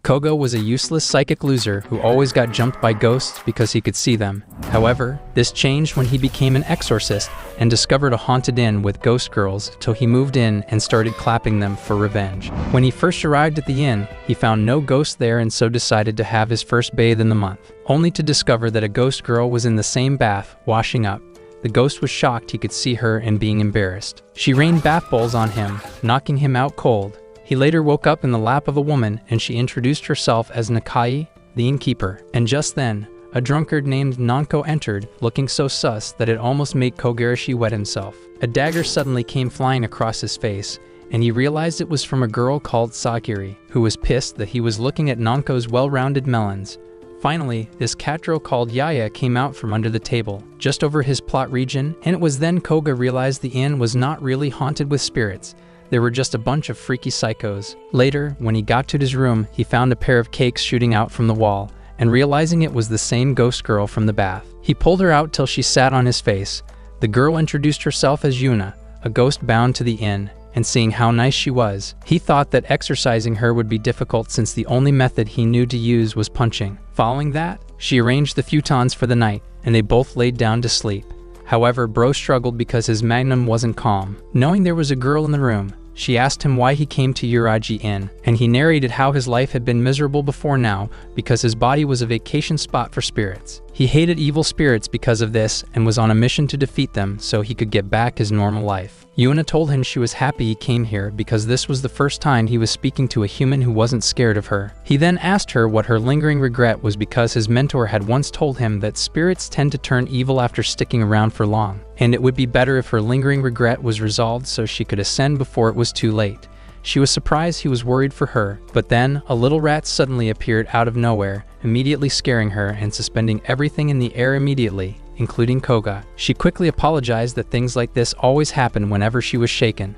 Koga was a useless psychic loser who always got jumped by ghosts because he could see them. However, this changed when he became an exorcist and discovered a haunted inn with ghost girls till he moved in and started clapping them for revenge. When he first arrived at the inn, he found no ghosts there and so decided to have his first bathe in the month, only to discover that a ghost girl was in the same bath, washing up. The ghost was shocked he could see her and being embarrassed. She rained bath bowls on him, knocking him out cold. He later woke up in the lap of a woman and she introduced herself as Nakai, the innkeeper. And just then, a drunkard named Nanko entered, looking so sus that it almost made Kogarashi wet himself. A dagger suddenly came flying across his face, and he realized it was from a girl called Sakiri, who was pissed that he was looking at Nanko's well-rounded melons. Finally, this cat girl called Yaya came out from under the table, just over his plot region, and it was then Koga realized the inn was not really haunted with spirits. There were just a bunch of freaky psychos. Later, when he got to his room, he found a pair of cakes shooting out from the wall, and realizing it was the same ghost girl from the bath. He pulled her out till she sat on his face. The girl introduced herself as Yuna, a ghost bound to the inn, and seeing how nice she was, he thought that exorcising her would be difficult since the only method he knew to use was punching. Following that, she arranged the futons for the night, and they both laid down to sleep. However, Bro struggled because his magnum wasn't calm. Knowing there was a girl in the room, she asked him why he came to Uraji Inn, and he narrated how his life had been miserable before now because his body was a vacation spot for spirits. He hated evil spirits because of this and was on a mission to defeat them so he could get back his normal life. Yuna told him she was happy he came here because this was the first time he was speaking to a human who wasn't scared of her. He then asked her what her lingering regret was because his mentor had once told him that spirits tend to turn evil after sticking around for long, and it would be better if her lingering regret was resolved so she could ascend before it was too late. She was surprised he was worried for her, but then a little rat suddenly appeared out of nowhere, immediately scaring her and suspending everything in the air immediately, including Koga. She quickly apologized that things like this always happened whenever she was shaken.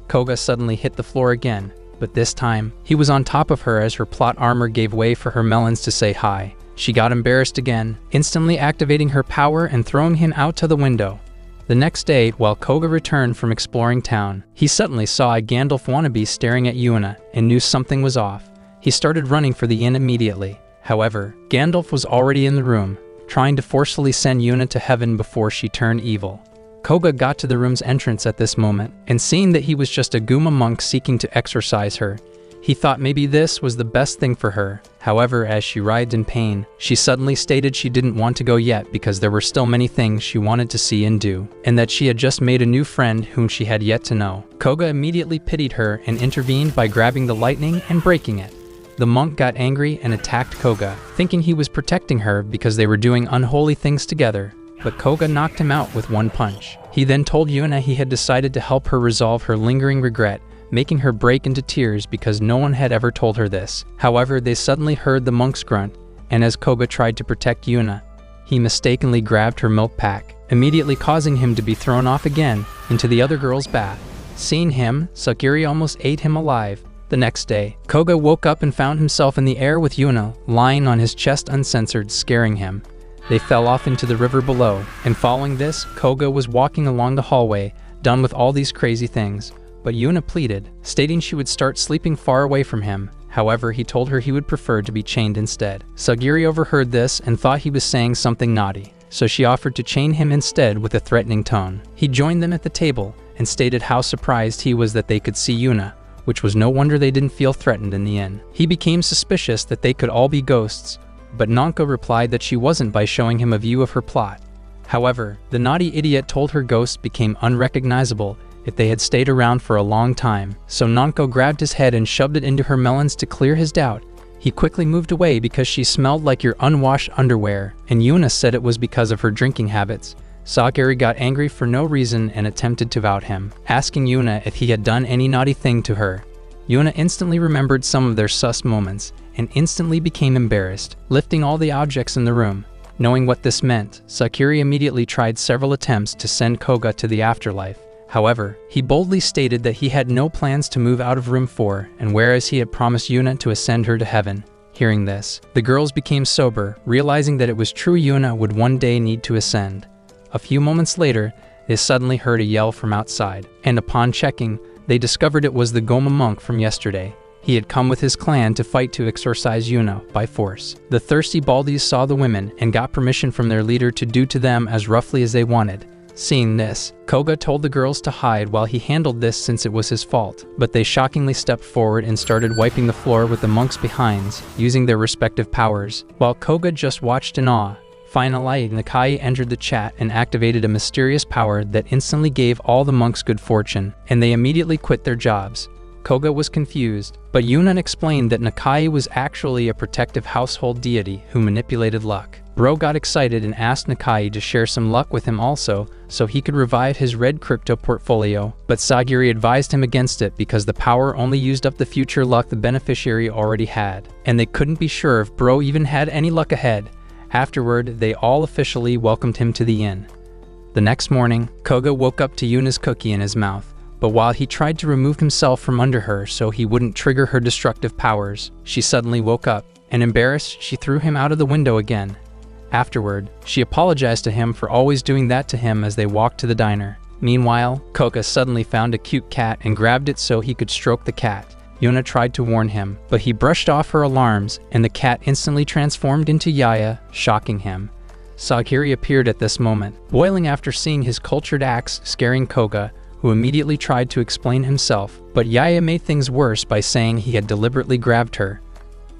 Koga suddenly hit the floor again, but this time, he was on top of her as her plot armor gave way for her melons to say hi. She got embarrassed again, instantly activating her power and throwing him out to the window. The next day, while Koga returned from exploring town, he suddenly saw a Gandalf wannabe staring at Yuna and knew something was off. He started running for the inn immediately. However, Gandalf was already in the room, trying to forcefully send Yuna to heaven before she turned evil. Koga got to the room's entrance at this moment, and seeing that he was just a Guma monk seeking to exorcise her, he thought maybe this was the best thing for her. However, as she writhed in pain, she suddenly stated she didn't want to go yet because there were still many things she wanted to see and do, and that she had just made a new friend whom she had yet to know. Koga immediately pitied her and intervened by grabbing the lightning and breaking it. The monk got angry and attacked Koga, thinking he was protecting her because they were doing unholy things together, but Koga knocked him out with one punch. He then told Yuna he had decided to help her resolve her lingering regret, making her break into tears because no one had ever told her this. However, they suddenly heard the monk's grunt, and as Koga tried to protect Yuna, he mistakenly grabbed her milk pack, immediately causing him to be thrown off again into the other girl's bath. Seeing him, Sakiri almost ate him alive. The next day, Koga woke up and found himself in the air with Yuna, lying on his chest uncensored, scaring him. They fell off into the river below, and following this, Koga was walking along the hallway, done with all these crazy things. But Yuna pleaded, stating she would start sleeping far away from him. However, he told her he would prefer to be chained instead. Sagiri overheard this and thought he was saying something naughty, so she offered to chain him instead with a threatening tone. He joined them at the table and stated how surprised he was that they could see Yuna, which was no wonder they didn't feel threatened in the end. He became suspicious that they could all be ghosts, but Nanko replied that she wasn't by showing him a view of her plot. However, the naughty idiot told her ghosts became unrecognizable if they had stayed around for a long time, so Nanko grabbed his head and shoved it into her melons to clear his doubt. He quickly moved away because she smelled like your unwashed underwear, and Yuna said it was because of her drinking habits. Sagiri got angry for no reason and attempted to out him, asking Yuna if he had done any naughty thing to her. Yuna instantly remembered some of their sus moments and instantly became embarrassed, lifting all the objects in the room. Knowing what this meant, Sakiri immediately tried several attempts to send Koga to the afterlife. However, he boldly stated that he had no plans to move out of room 4, and whereas he had promised Yuna to ascend her to heaven. Hearing this, the girls became sober, realizing that it was true Yuna would one day need to ascend. A few moments later, they suddenly heard a yell from outside, and upon checking, they discovered it was the Goma monk from yesterday. He had come with his clan to fight to exorcise Yuna by force. The thirsty Baldies saw the women and got permission from their leader to do to them as roughly as they wanted. Seeing this, Koga told the girls to hide while he handled this since it was his fault, but they shockingly stepped forward and started wiping the floor with the monks' behinds, using their respective powers, while Koga just watched in awe. Finally, Nakai entered the chat and activated a mysterious power that instantly gave all the monks good fortune, and they immediately quit their jobs. Koga was confused, but Yuna explained that Nakai was actually a protective household deity who manipulated luck. Bro got excited and asked Nakai to share some luck with him also, so he could revive his red crypto portfolio, but Sagiri advised him against it because the power only used up the future luck the beneficiary already had, and they couldn't be sure if Bro even had any luck ahead. Afterward, they all officially welcomed him to the inn. The next morning, Koga woke up to Yuna's cookie in his mouth, but while he tried to remove himself from under her so he wouldn't trigger her destructive powers, she suddenly woke up, and embarrassed, she threw him out of the window again. Afterward, she apologized to him for always doing that to him as they walked to the diner. Meanwhile, Koga suddenly found a cute cat and grabbed it so he could stroke the cat. Yuna tried to warn him, but he brushed off her alarms, and the cat instantly transformed into Yaya, shocking him. Sagiri appeared at this moment, boiling after seeing his cultured acts scaring Koga, who immediately tried to explain himself, but Yaya made things worse by saying he had deliberately grabbed her.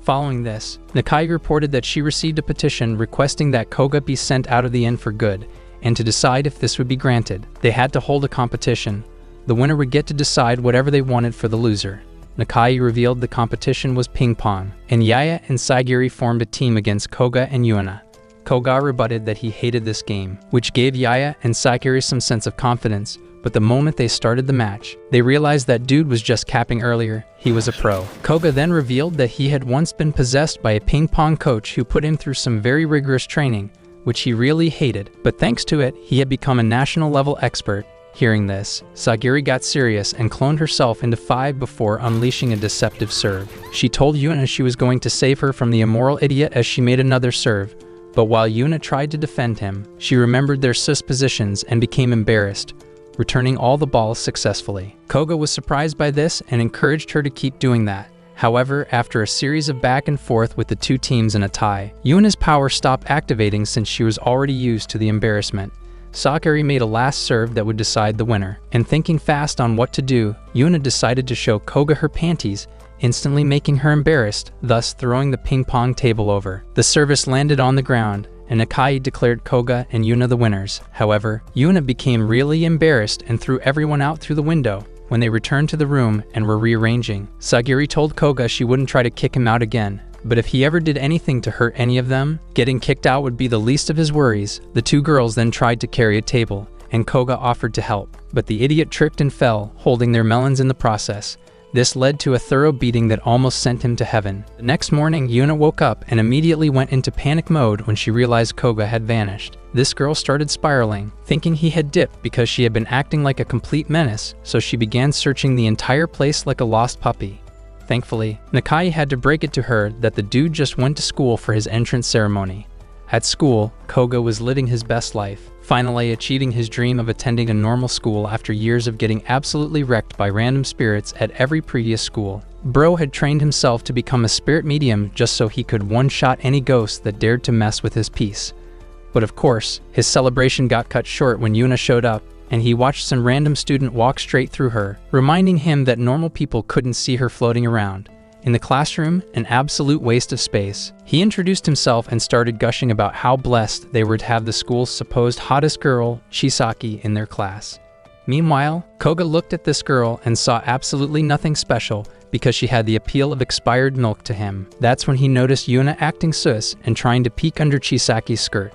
Following this, Nakai reported that she received a petition requesting that Koga be sent out of the inn for good, and to decide if this would be granted, they had to hold a competition. The winner would get to decide whatever they wanted for the loser. Nakai revealed the competition was ping pong, and Yaya and Sagiri formed a team against Koga and Yuna. Koga rebutted that he hated this game, which gave Yaya and Sagiri some sense of confidence, but the moment they started the match, they realized that dude was just capping earlier. He was a pro. Koga then revealed that he had once been possessed by a ping pong coach who put him through some very rigorous training, which he really hated, but thanks to it, he had become a national level expert. Hearing this, Sagiri got serious and cloned herself into 5 before unleashing a deceptive serve. She told Yuna she was going to save her from the immoral idiot as she made another serve, but while Yuna tried to defend him, she remembered their sus positions and became embarrassed, returning all the balls successfully. Koga was surprised by this and encouraged her to keep doing that. However, after a series of back and forth with the two teams in a tie, Yuna's power stopped activating since she was already used to the embarrassment. Sagiri made a last serve that would decide the winner, and thinking fast on what to do, Yuna decided to show Koga her panties, instantly making her embarrassed, thus throwing the ping pong table over. The service landed on the ground, and Nakai declared Koga and Yuna the winners. However, Yuna became really embarrassed and threw everyone out through the window. When they returned to the room and were rearranging, Sagiri told Koga she wouldn't try to kick him out again, but if he ever did anything to hurt any of them, getting kicked out would be the least of his worries. The two girls then tried to carry a table, and Koga offered to help, but the idiot tripped and fell, holding their melons in the process. This led to a thorough beating that almost sent him to heaven. The next morning, Yuna woke up and immediately went into panic mode when she realized Koga had vanished. This girl started spiraling, thinking he had dipped because she had been acting like a complete menace, so she began searching the entire place like a lost puppy. Thankfully, Nakai had to break it to her that the dude just went to school for his entrance ceremony. At school, Koga was living his best life, finally achieving his dream of attending a normal school after years of getting absolutely wrecked by random spirits at every previous school. Bro had trained himself to become a spirit medium just so he could one-shot any ghost that dared to mess with his peace. But of course, his celebration got cut short when Yuna showed up, and he watched some random student walk straight through her, reminding him that normal people couldn't see her floating around. In the classroom, an absolute waste of space. He introduced himself and started gushing about how blessed they were to have the school's supposed hottest girl, Shisaki, in their class. Meanwhile, Koga looked at this girl and saw absolutely nothing special because she had the appeal of expired milk to him. That's when he noticed Yuna acting sus and trying to peek under Chisaki's skirt.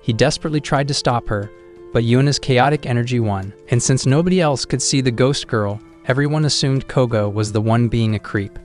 He desperately tried to stop her, but Yuna's chaotic energy won, and since nobody else could see the ghost girl, everyone assumed Koga was the one being a creep.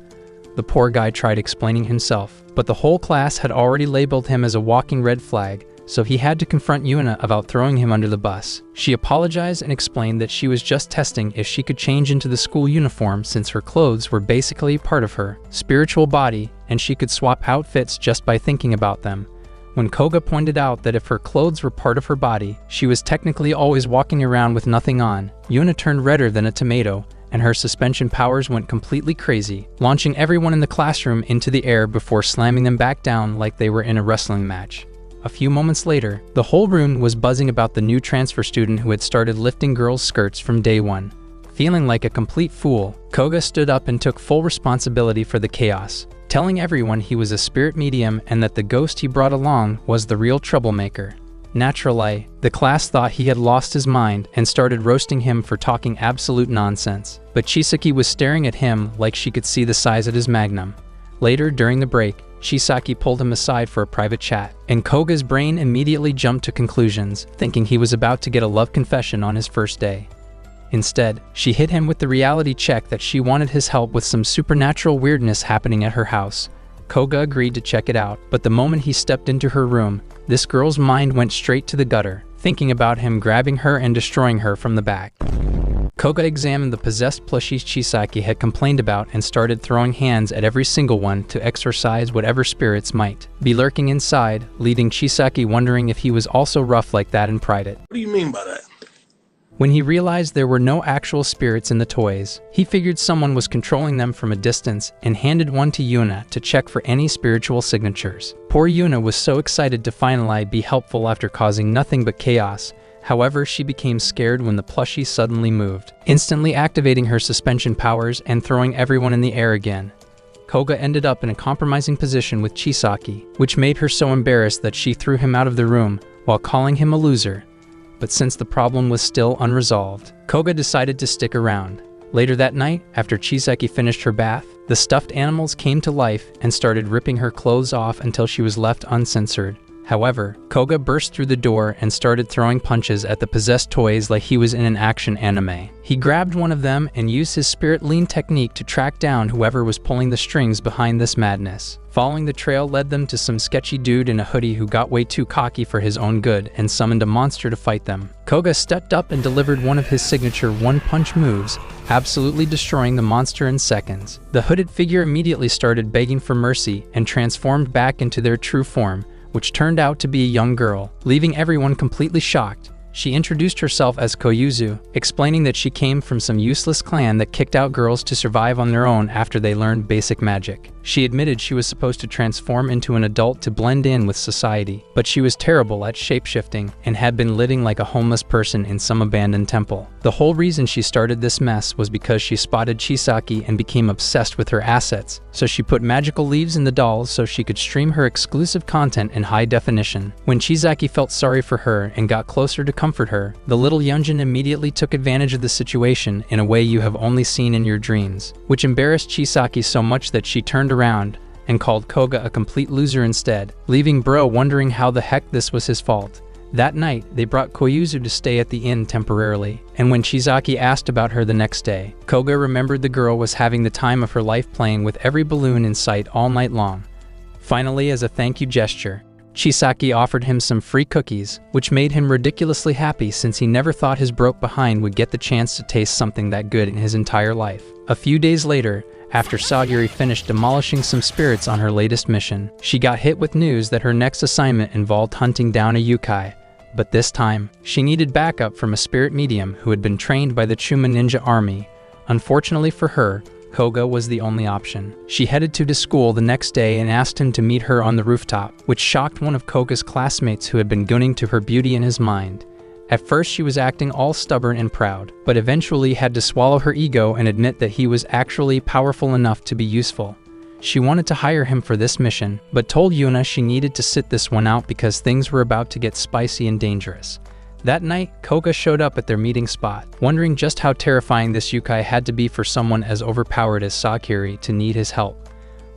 The poor guy tried explaining himself, but the whole class had already labeled him as a walking red flag, so he had to confront Yuna about throwing him under the bus. She apologized and explained that she was just testing if she could change into the school uniform since her clothes were basically part of her spiritual body, and she could swap outfits just by thinking about them. When Koga pointed out that if her clothes were part of her body, she was technically always walking around with nothing on, Yuna turned redder than a tomato, and her suspension powers went completely crazy, launching everyone in the classroom into the air before slamming them back down like they were in a wrestling match. A few moments later, the whole room was buzzing about the new transfer student who had started lifting girls' skirts from day one. Feeling like a complete fool, Koga stood up and took full responsibility for the chaos, telling everyone he was a spirit medium and that the ghost he brought along was the real troublemaker. Naturally, the class thought he had lost his mind and started roasting him for talking absolute nonsense, but Chisaki was staring at him like she could see the size of his magnum. Later, during the break, Chisaki pulled him aside for a private chat, and Koga's brain immediately jumped to conclusions, thinking he was about to get a love confession on his first day. Instead, she hit him with the reality check that she wanted his help with some supernatural weirdness happening at her house. Koga agreed to check it out, but the moment he stepped into her room, this girl's mind went straight to the gutter, thinking about him grabbing her and destroying her from the back. Koga examined the possessed plushies Chisaki had complained about and started throwing hands at every single one to exorcise whatever spirits might be lurking inside, leaving Chisaki wondering if he was also rough like that in private. What do you mean by that? When he realized there were no actual spirits in the toys, he figured someone was controlling them from a distance and handed one to Yuna to check for any spiritual signatures. Poor Yuna was so excited to finally be helpful after causing nothing but chaos. However, she became scared when the plushie suddenly moved, instantly activating her suspension powers and throwing everyone in the air again. Koga ended up in a compromising position with Chisaki, which made her so embarrassed that she threw him out of the room while calling him a loser. But since the problem was still unresolved, Koga decided to stick around. Later that night, after Chisaki finished her bath, the stuffed animals came to life and started ripping her clothes off until she was left uncensored. However, Koga burst through the door and started throwing punches at the possessed toys like he was in an action anime. He grabbed one of them and used his spirit lean technique to track down whoever was pulling the strings behind this madness. Following the trail led them to some sketchy dude in a hoodie who got way too cocky for his own good and summoned a monster to fight them. Koga stepped up and delivered one of his signature one-punch moves, absolutely destroying the monster in seconds. The hooded figure immediately started begging for mercy and transformed back into their true form, which turned out to be a young girl, leaving everyone completely shocked. She introduced herself as Koyuzu, explaining that she came from some useless clan that kicked out girls to survive on their own after they learned basic magic. She admitted she was supposed to transform into an adult to blend in with society, but she was terrible at shapeshifting and had been living like a homeless person in some abandoned temple. The whole reason she started this mess was because she spotted Chisaki and became obsessed with her assets, so she put magical leaves in the dolls so she could stream her exclusive content in high definition. When Chisaki felt sorry for her and got closer to comfort her, the little Yunjin immediately took advantage of the situation in a way you have only seen in your dreams, which embarrassed Chisaki so much that she turned around and called Koga a complete loser instead, leaving Bro wondering how the heck this was his fault. That night, they brought Koyuzu to stay at the inn temporarily, and when Chisaki asked about her the next day, Koga remembered the girl was having the time of her life playing with every balloon in sight all night long. Finally, as a thank you gesture, Chisaki offered him some free cookies, which made him ridiculously happy since he never thought his broke behind would get the chance to taste something that good in his entire life. A few days later, after Sagiri finished demolishing some spirits on her latest mission, she got hit with news that her next assignment involved hunting down a yokai. But this time, she needed backup from a spirit medium who had been trained by the Chuma Ninja Army. Unfortunately for her, Koga was the only option. She headed to the school the next day and asked him to meet her on the rooftop, which shocked one of Koga's classmates who had been gunning to her beauty in his mind. At first she was acting all stubborn and proud, but eventually had to swallow her ego and admit that he was actually powerful enough to be useful. She wanted to hire him for this mission, but told Yuna she needed to sit this one out because things were about to get spicy and dangerous. That night, Koga showed up at their meeting spot, wondering just how terrifying this yokai had to be for someone as overpowered as Sagiri to need his help.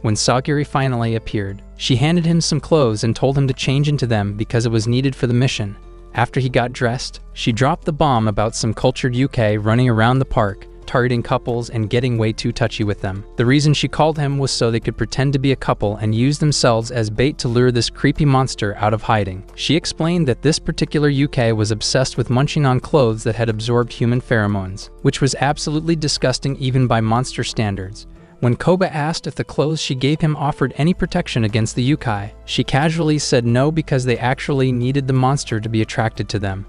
When Sagiri finally appeared, she handed him some clothes and told him to change into them because it was needed for the mission. After he got dressed, she dropped the bomb about some cultured yokai running around the park, targeting couples and getting way too touchy with them. The reason she called him was so they could pretend to be a couple and use themselves as bait to lure this creepy monster out of hiding. She explained that this particular yokai was obsessed with munching on clothes that had absorbed human pheromones, which was absolutely disgusting even by monster standards. When Koga asked if the clothes she gave him offered any protection against the yokai, she casually said no because they actually needed the monster to be attracted to them.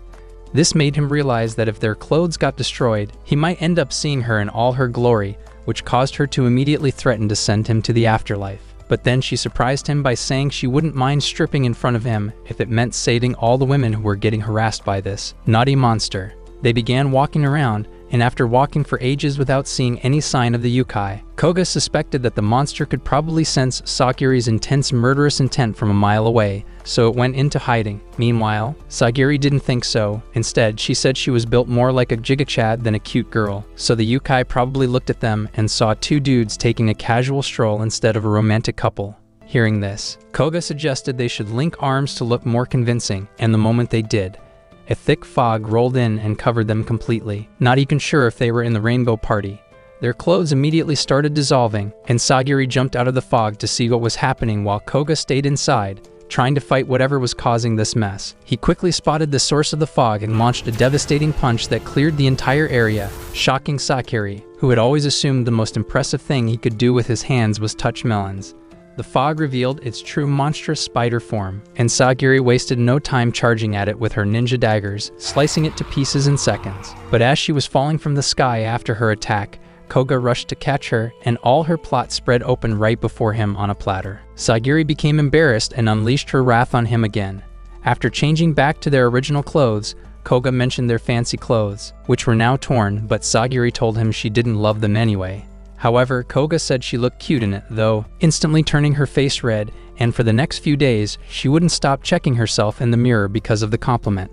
This made him realize that if their clothes got destroyed, he might end up seeing her in all her glory, which caused her to immediately threaten to send him to the afterlife. But then she surprised him by saying she wouldn't mind stripping in front of him if it meant saving all the women who were getting harassed by this naughty monster. They began walking around, and after walking for ages without seeing any sign of the yokai, Koga suspected that the monster could probably sense Sagiri's intense murderous intent from a mile away, so it went into hiding. Meanwhile, Sagiri didn't think so. Instead, she said she was built more like a jigachad than a cute girl, so the yokai probably looked at them and saw two dudes taking a casual stroll instead of a romantic couple. Hearing this, Koga suggested they should link arms to look more convincing, and the moment they did, a thick fog rolled in and covered them completely. Not even sure if they were in the rainbow party. Their clothes immediately started dissolving, and Sagiri jumped out of the fog to see what was happening while Koga stayed inside, trying to fight whatever was causing this mess. He quickly spotted the source of the fog and launched a devastating punch that cleared the entire area, shocking Sagiri, who had always assumed the most impressive thing he could do with his hands was touch melons. The fog revealed its true monstrous spider form, and Sagiri wasted no time charging at it with her ninja daggers, slicing it to pieces in seconds. But as she was falling from the sky after her attack, Koga rushed to catch her, and all her plot spread open right before him on a platter. Sagiri became embarrassed and unleashed her wrath on him again. After changing back to their original clothes, Koga mentioned their fancy clothes, which were now torn, but Sagiri told him she didn't love them anyway. However, Koga said she looked cute in it, though, instantly turning her face red, and for the next few days, she wouldn't stop checking herself in the mirror because of the compliment.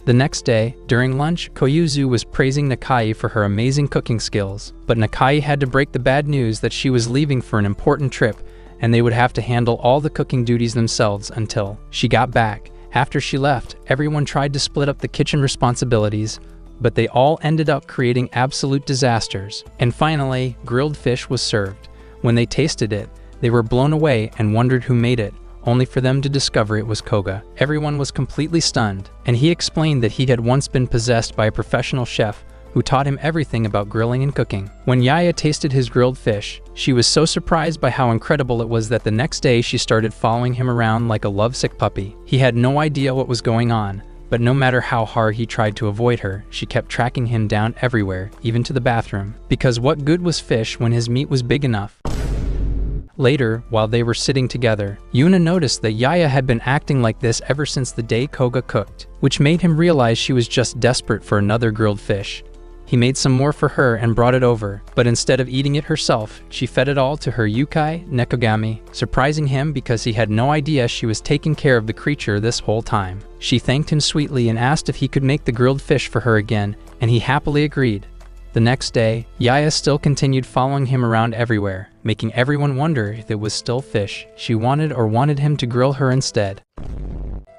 The next day, during lunch, Koyuzu was praising Nakai for her amazing cooking skills, but Nakai had to break the bad news that she was leaving for an important trip, and they would have to handle all the cooking duties themselves until she got back. After she left, everyone tried to split up the kitchen responsibilities, but they all ended up creating absolute disasters. And finally, grilled fish was served. When they tasted it, they were blown away and wondered who made it, only for them to discover it was Koga. Everyone was completely stunned, and he explained that he had once been possessed by a professional chef who taught him everything about grilling and cooking. When Yaya tasted his grilled fish, she was so surprised by how incredible it was that the next day she started following him around like a lovesick puppy. He had no idea what was going on, but no matter how hard he tried to avoid her, she kept tracking him down everywhere, even to the bathroom. Because what good was fish when his meat was big enough? Later, while they were sitting together, Yuna noticed that Yaya had been acting like this ever since the day Koga cooked, which made him realize she was just desperate for another grilled fish. He made some more for her and brought it over, but instead of eating it herself, she fed it all to her yukai, Nekogami, surprising him because he had no idea she was taking care of the creature this whole time. She thanked him sweetly and asked if he could make the grilled fish for her again, and he happily agreed. The next day, Yaya still continued following him around everywhere, making everyone wonder if it was still fish she wanted or wanted him to grill her instead.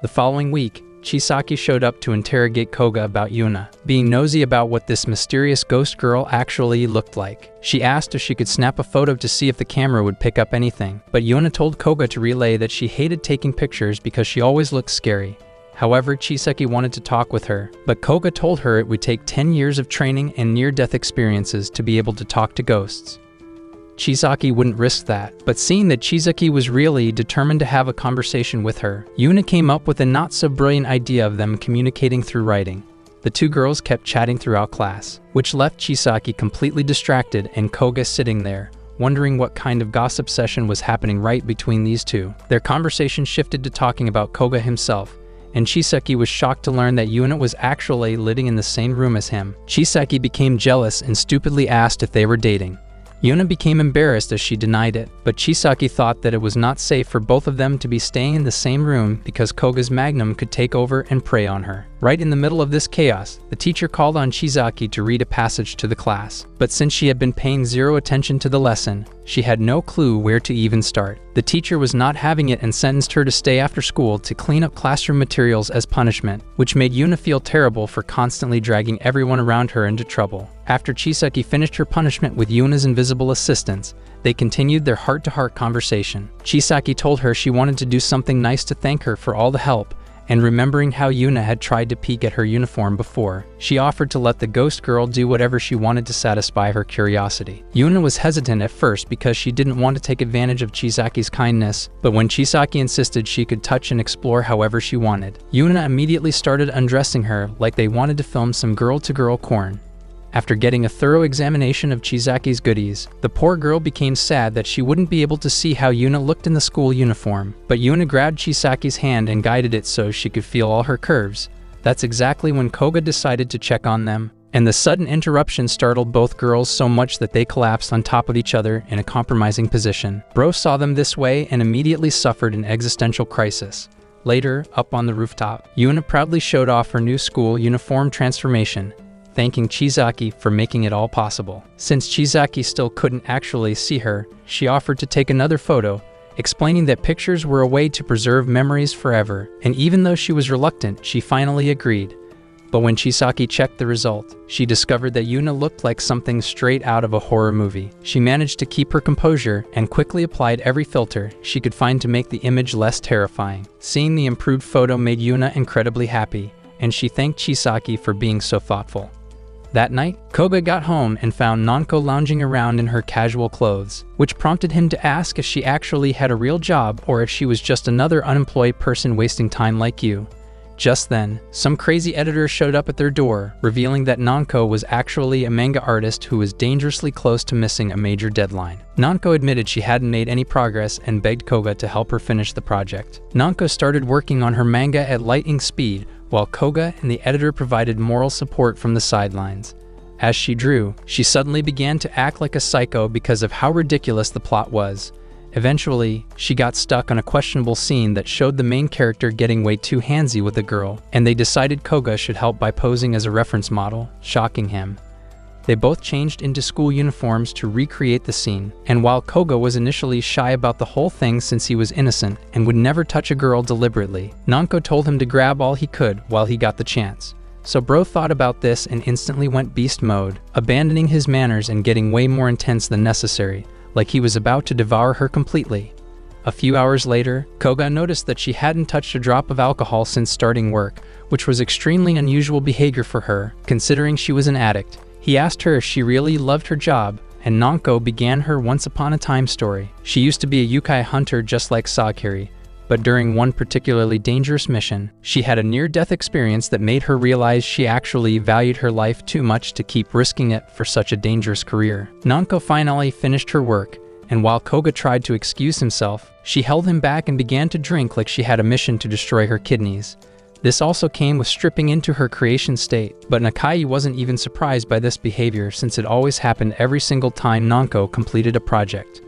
The following week, Chisaki showed up to interrogate Koga about Yuna, being nosy about what this mysterious ghost girl actually looked like. She asked if she could snap a photo to see if the camera would pick up anything, but Yuna told Koga to relay that she hated taking pictures because she always looked scary. However, Chisaki wanted to talk with her, but Koga told her it would take 10 years of training and near-death experiences to be able to talk to ghosts. Chisaki wouldn't risk that, but seeing that Chisaki was really determined to have a conversation with her, Yuna came up with a not-so-brilliant idea of them communicating through writing. The two girls kept chatting throughout class, which left Chisaki completely distracted and Koga sitting there, wondering what kind of gossip session was happening right between these two. Their conversation shifted to talking about Koga himself, and Chisaki was shocked to learn that Yuna was actually living in the same room as him. Chisaki became jealous and stupidly asked if they were dating. Yuna became embarrassed as she denied it, but Chisaki thought that it was not safe for both of them to be staying in the same room because Koga's magnum could take over and prey on her. Right in the middle of this chaos, the teacher called on Chisaki to read a passage to the class, but since she had been paying zero attention to the lesson, she had no clue where to even start. The teacher was not having it and sentenced her to stay after school to clean up classroom materials as punishment, which made Yuna feel terrible for constantly dragging everyone around her into trouble. After Chisaki finished her punishment with Yuna's invisible assistance, they continued their heart-to-heart conversation. Chisaki told her she wanted to do something nice to thank her for all the help, and remembering how Yuna had tried to peek at her uniform before, she offered to let the ghost girl do whatever she wanted to satisfy her curiosity. Yuna was hesitant at first because she didn't want to take advantage of Chisaki's kindness, but when Chisaki insisted she could touch and explore however she wanted, Yuna immediately started undressing her like they wanted to film some girl-to-girl porn. After getting a thorough examination of Chisaki's goodies, the poor girl became sad that she wouldn't be able to see how Yuna looked in the school uniform, but Yuna grabbed Chisaki's hand and guided it so she could feel all her curves. That's exactly when Koga decided to check on them, and the sudden interruption startled both girls so much that they collapsed on top of each other in a compromising position. Bro saw them this way and immediately suffered an existential crisis. Later, up on the rooftop, Yuna proudly showed off her new school uniform transformation, thanking Chisaki for making it all possible. Since Chisaki still couldn't actually see her, she offered to take another photo, explaining that pictures were a way to preserve memories forever, and even though she was reluctant, she finally agreed. But when Chisaki checked the result, she discovered that Yuna looked like something straight out of a horror movie. She managed to keep her composure and quickly applied every filter she could find to make the image less terrifying. Seeing the improved photo made Yuna incredibly happy, and she thanked Chisaki for being so thoughtful. That night, Koga got home and found Nanko lounging around in her casual clothes, which prompted him to ask if she actually had a real job or if she was just another unemployed person wasting time like you. Just then, some crazy editor showed up at their door, revealing that Nanko was actually a manga artist who was dangerously close to missing a major deadline. Nanko admitted she hadn't made any progress and begged Koga to help her finish the project. Nanko started working on her manga at lightning speed, while Koga and the editor provided moral support from the sidelines. As she drew, she suddenly began to act like a psycho because of how ridiculous the plot was. Eventually, she got stuck on a questionable scene that showed the main character getting way too handsy with the girl, and they decided Koga should help by posing as a reference model, shocking him. They both changed into school uniforms to recreate the scene, and while Koga was initially shy about the whole thing since he was innocent and would never touch a girl deliberately, Nanko told him to grab all he could while he got the chance. So Bro thought about this and instantly went beast mode, abandoning his manners and getting way more intense than necessary, like he was about to devour her completely. A few hours later, Koga noticed that she hadn't touched a drop of alcohol since starting work, which was extremely unusual behavior for her, considering she was an addict. He asked her if she really loved her job, and Nanko began her once-upon-a-time story. She used to be a yokai hunter just like Sakiri, but during one particularly dangerous mission, she had a near-death experience that made her realize she actually valued her life too much to keep risking it for such a dangerous career. Nanko finally finished her work, and while Koga tried to excuse himself, she held him back and began to drink like she had a mission to destroy her kidneys. This also came with stripping into her creation state, but Nakai wasn't even surprised by this behavior since it always happened every single time Nanko completed a project.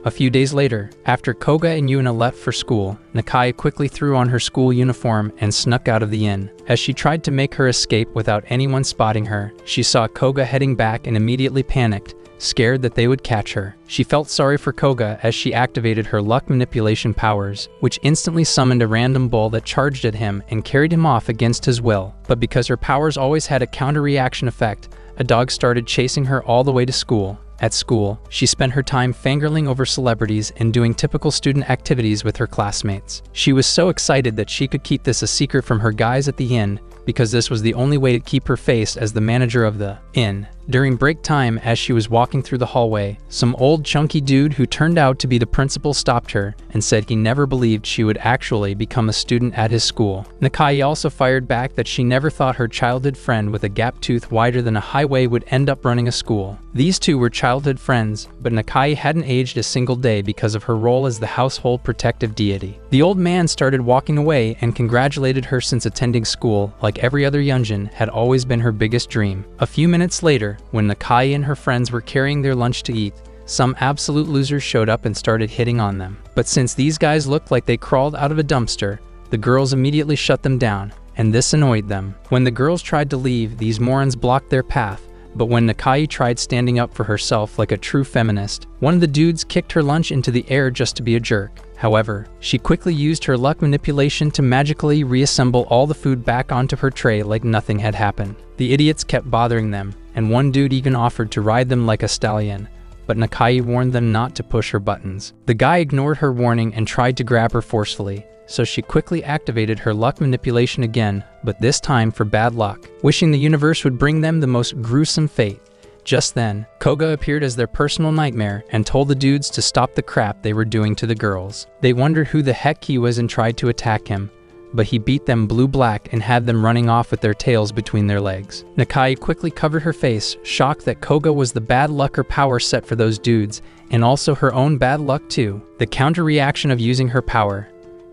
A few days later, after Koga and Yuna left for school, Nakai quickly threw on her school uniform and snuck out of the inn. As she tried to make her escape without anyone spotting her, she saw Koga heading back and immediately panicked, scared that they would catch her. She felt sorry for Koga as she activated her luck manipulation powers, which instantly summoned a random bull that charged at him and carried him off against his will. But because her powers always had a counter-reaction effect, a dog started chasing her all the way to school. At school, she spent her time fangirling over celebrities and doing typical student activities with her classmates. She was so excited that she could keep this a secret from her guys at the inn, because this was the only way to keep her face as the manager of the inn. During break time, as she was walking through the hallway, some old chunky dude who turned out to be the principal stopped her and said he never believed she would actually become a student at his school. Nakai also fired back that she never thought her childhood friend with a gap tooth wider than a highway would end up running a school. These two were childhood friends, but Nakai hadn't aged a single day because of her role as the household protective deity. The old man started walking away and congratulated her since attending school, like every other Yunjin, had always been her biggest dream. A few minutes later, when Nakai and her friends were carrying their lunch to eat, some absolute losers showed up and started hitting on them. But since these guys looked like they crawled out of a dumpster, the girls immediately shut them down, and this annoyed them. When the girls tried to leave, these morons blocked their path, but when Nakai tried standing up for herself like a true feminist, one of the dudes kicked her lunch into the air just to be a jerk. However, she quickly used her luck manipulation to magically reassemble all the food back onto her tray like nothing had happened. The idiots kept bothering them, and one dude even offered to ride them like a stallion, but Nakai warned them not to push her buttons. The guy ignored her warning and tried to grab her forcefully, so she quickly activated her luck manipulation again, but this time for bad luck, wishing the universe would bring them the most gruesome fate. Just then, Koga appeared as their personal nightmare and told the dudes to stop the crap they were doing to the girls. They wondered who the heck he was and tried to attack him, but he beat them blue-black and had them running off with their tails between their legs. Nakai quickly covered her face, shocked that Koga was the bad luck or power set for those dudes, and also her own bad luck too, the counter-reaction of using her power.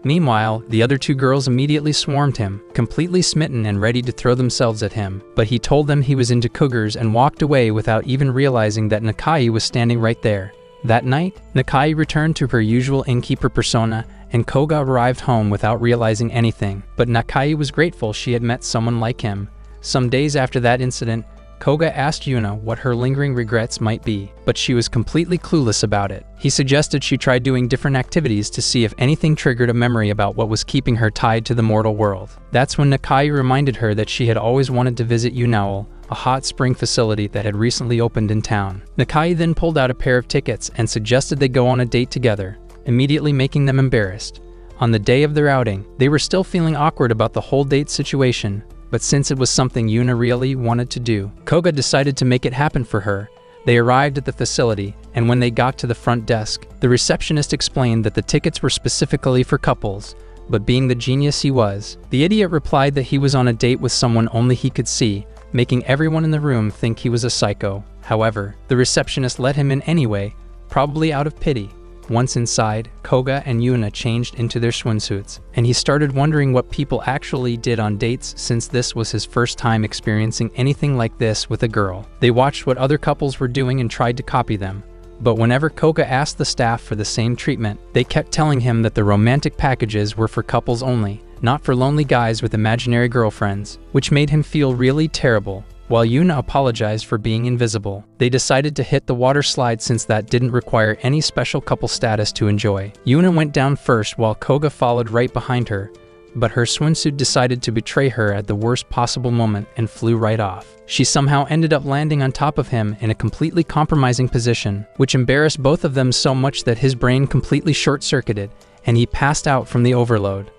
Meanwhile, the other two girls immediately swarmed him, completely smitten and ready to throw themselves at him, but he told them he was into cougars and walked away without even realizing that Nakai was standing right there. That night, Nakai returned to her usual innkeeper persona, and Koga arrived home without realizing anything, but Nakai was grateful she had met someone like him. Some days after that incident, Koga asked Yuna what her lingering regrets might be, but she was completely clueless about it. He suggested she try doing different activities to see if anything triggered a memory about what was keeping her tied to the mortal world. That's when Nakai reminded her that she had always wanted to visit Yunaul, a hot spring facility that had recently opened in town. Nakai then pulled out a pair of tickets and suggested they go on a date together, immediately making them embarrassed. On the day of their outing, they were still feeling awkward about the whole date situation, but since it was something Yuna really wanted to do, Koga decided to make it happen for her. They arrived at the facility, and when they got to the front desk, the receptionist explained that the tickets were specifically for couples, but being the genius he was, the idiot replied that he was on a date with someone only he could see, making everyone in the room think he was a psycho. However, the receptionist let him in anyway, probably out of pity. Once inside, Koga and Yuna changed into their swimsuits, and he started wondering what people actually did on dates since this was his first time experiencing anything like this with a girl. They watched what other couples were doing and tried to copy them, but whenever Koga asked the staff for the same treatment, they kept telling him that the romantic packages were for couples only, not for lonely guys with imaginary girlfriends, which made him feel really terrible. While Yuna apologized for being invisible, they decided to hit the water slide since that didn't require any special couple status to enjoy. Yuna went down first while Koga followed right behind her, but her swimsuit decided to betray her at the worst possible moment and flew right off. She somehow ended up landing on top of him in a completely compromising position, which embarrassed both of them so much that his brain completely short-circuited and he passed out from the overload.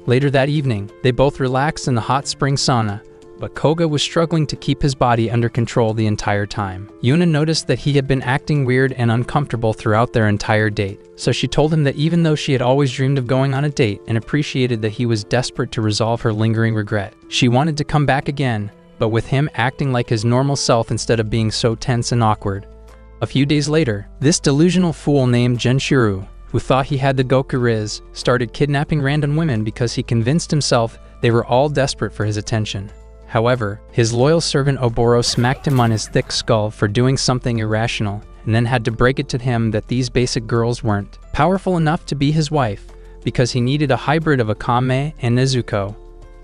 Later that evening, they both relaxed in the hot spring sauna, but Koga was struggling to keep his body under control the entire time. Yuna noticed that he had been acting weird and uncomfortable throughout their entire date, so she told him that even though she had always dreamed of going on a date and appreciated that he was desperate to resolve her lingering regret, she wanted to come back again, but with him acting like his normal self instead of being so tense and awkward. A few days later, this delusional fool named Jinwoo, who thought he had the Goku Riz, started kidnapping random women because he convinced himself they were all desperate for his attention. However, his loyal servant Oboro smacked him on his thick skull for doing something irrational, and then had to break it to him that these basic girls weren't powerful enough to be his wife, because he needed a hybrid of Akame and Nezuko.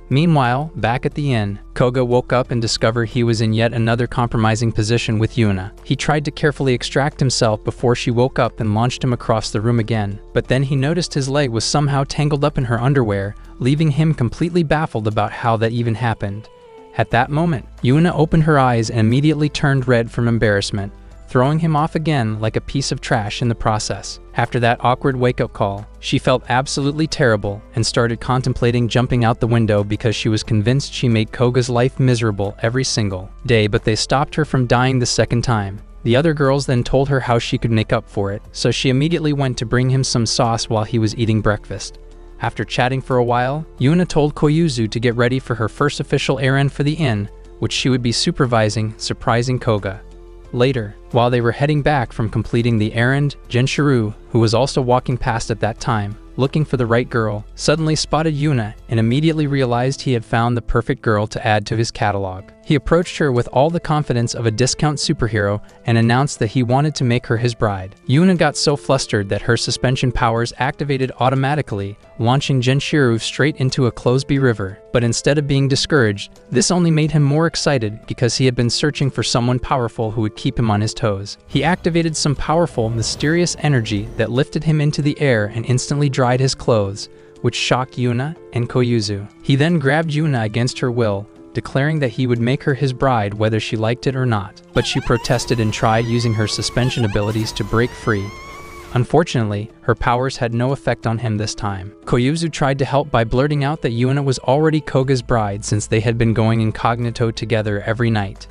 Meanwhile, back at the inn, Koga woke up and discovered he was in yet another compromising position with Yuna. He tried to carefully extract himself before she woke up and launched him across the room again, but then he noticed his leg was somehow tangled up in her underwear, leaving him completely baffled about how that even happened. At that moment, Yuna opened her eyes and immediately turned red from embarrassment, throwing him off again like a piece of trash in the process. After that awkward wake-up call, she felt absolutely terrible and started contemplating jumping out the window because she was convinced she made Koga's life miserable every single day, but they stopped her from dying the second time. The other girls then told her how she could make up for it, so she immediately went to bring him some sauce while he was eating breakfast. After chatting for a while, Yuna told Koyuzu to get ready for her first official errand for the inn, which she would be supervising, surprising Koga. Later, while they were heading back from completing the errand, Jinwoo, who was also walking past at that time, looking for the right girl, suddenly spotted Yuna and immediately realized he had found the perfect girl to add to his catalog. He approached her with all the confidence of a discount superhero and announced that he wanted to make her his bride. Yuna got so flustered that her suspension powers activated automatically, launching Jinwoo straight into a Closeby river. But instead of being discouraged, this only made him more excited because he had been searching for someone powerful who would keep him on his toes. He activated some powerful, mysterious energy that lifted him into the air and instantly dried his clothes, which shocked Yuna and Koyuzu. He then grabbed Yuna against her will, declaring that he would make her his bride whether she liked it or not, but she protested and tried using her suspension abilities to break free. Unfortunately, her powers had no effect on him this time. Koyuzu tried to help by blurting out that Yuna was already Koga's bride since they had been going incognito together every night,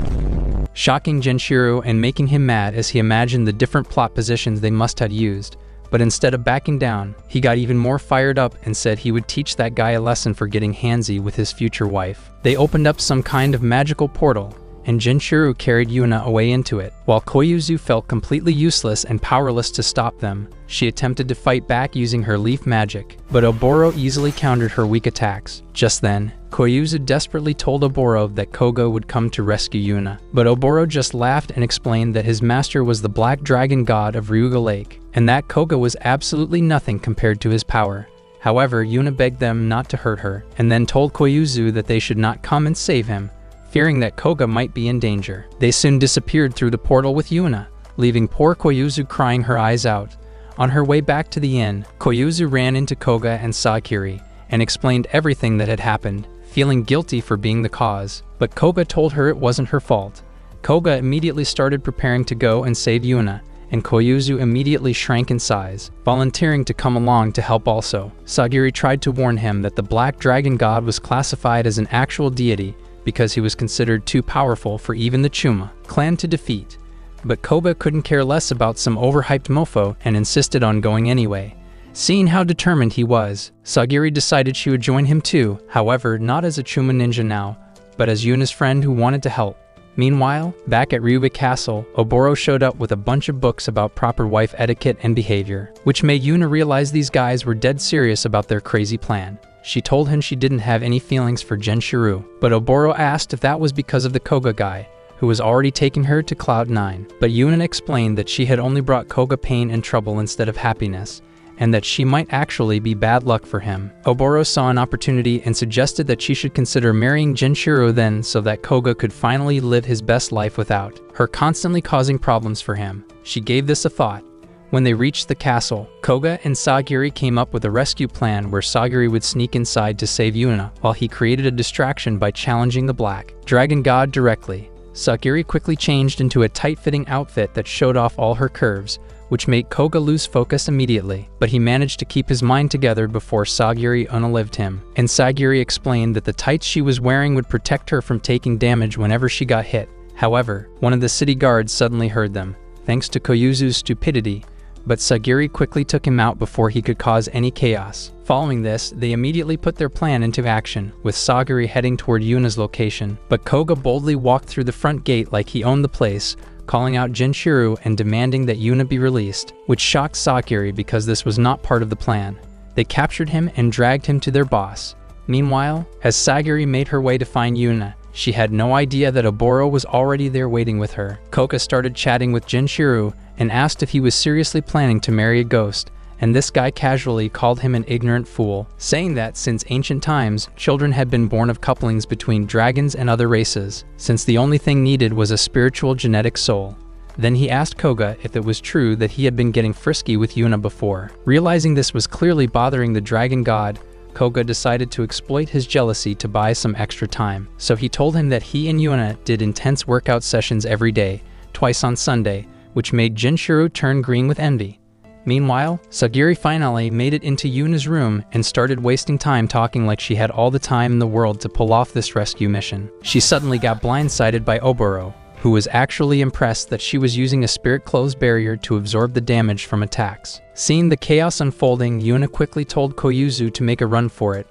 shocking Jinshiro and making him mad as he imagined the different plot positions they must have used. But instead of backing down, he got even more fired up and said he would teach that guy a lesson for getting handsy with his future wife. They opened up some kind of magical portal, and Jinshiro carried Yuna away into it. While Koyuzu felt completely useless and powerless to stop them, she attempted to fight back using her leaf magic, but Oboro easily countered her weak attacks. Just then, Koyuzu desperately told Oboro that Koga would come to rescue Yuna, but Oboro just laughed and explained that his master was the black dragon god of Ryuga Lake, and that Koga was absolutely nothing compared to his power. However, Yuna begged them not to hurt her, and then told Koyuzu that they should not come and save him, fearing that Koga might be in danger. They soon disappeared through the portal with Yuna, leaving poor Koyuzu crying her eyes out. On her way back to the inn, Koyuzu ran into Koga and Sakiri and explained everything that had happened, feeling guilty for being the cause. But Koga told her it wasn't her fault. Koga immediately started preparing to go and save Yuna, and Koyuzu immediately shrank in size, volunteering to come along to help also. Sagiri tried to warn him that the Black Dragon God was classified as an actual deity because he was considered too powerful for even the Chuma clan to defeat. But Koga couldn't care less about some overhyped mofo and insisted on going anyway. Seeing how determined he was, Sagiri decided she would join him too, however not as a Chuma ninja now, but as Yuna's friend who wanted to help. Meanwhile, back at Ryuga Castle, Oboro showed up with a bunch of books about proper wife etiquette and behavior, which made Yuna realize these guys were dead serious about their crazy plan. She told him she didn't have any feelings for Jinshiro, but Oboro asked if that was because of the Koga guy, who was already taking her to Cloud 9. But Yuna explained that she had only brought Koga pain and trouble instead of happiness, and that she might actually be bad luck for him. Oboro saw an opportunity and suggested that she should consider marrying Jinshiro then so that Koga could finally live his best life without her constantly causing problems for him. She gave this a thought. When they reached the castle, Koga and Sagiri came up with a rescue plan where Sagiri would sneak inside to save Yuna, while he created a distraction by challenging the Black Dragon God directly. Sagiri quickly changed into a tight-fitting outfit that showed off all her curves, which made Koga lose focus immediately, but he managed to keep his mind together before Sagiri unalived him. And Sagiri explained that the tights she was wearing would protect her from taking damage whenever she got hit. However, one of the city guards suddenly heard them, thanks to Koyuzu's stupidity, but Sagiri quickly took him out before he could cause any chaos. Following this, they immediately put their plan into action, with Sagiri heading toward Yuna's location, but Koga boldly walked through the front gate like he owned the place, calling out Jinshiro and demanding that Yuna be released, which shocked Sagiri because this was not part of the plan. They captured him and dragged him to their boss. Meanwhile, as Sagiri made her way to find Yuna, she had no idea that Oboro was already there waiting with her. Koga started chatting with Jinshiro and asked if he was seriously planning to marry a ghost, and this guy casually called him an ignorant fool, saying that since ancient times, children had been born of couplings between dragons and other races, since the only thing needed was a spiritual genetic soul. Then he asked Koga if it was true that he had been getting frisky with Yuna before. Realizing this was clearly bothering the dragon god, Koga decided to exploit his jealousy to buy some extra time. So he told him that he and Yuna did intense workout sessions every day, twice on Sunday, which made Jinshiro turn green with envy. Meanwhile, Sagiri finally made it into Yuna's room and started wasting time talking like she had all the time in the world to pull off this rescue mission. She suddenly got blindsided by Oboro, who was actually impressed that she was using a spirit clothes barrier to absorb the damage from attacks. Seeing the chaos unfolding, Yuna quickly told Koyuzu to make a run for it,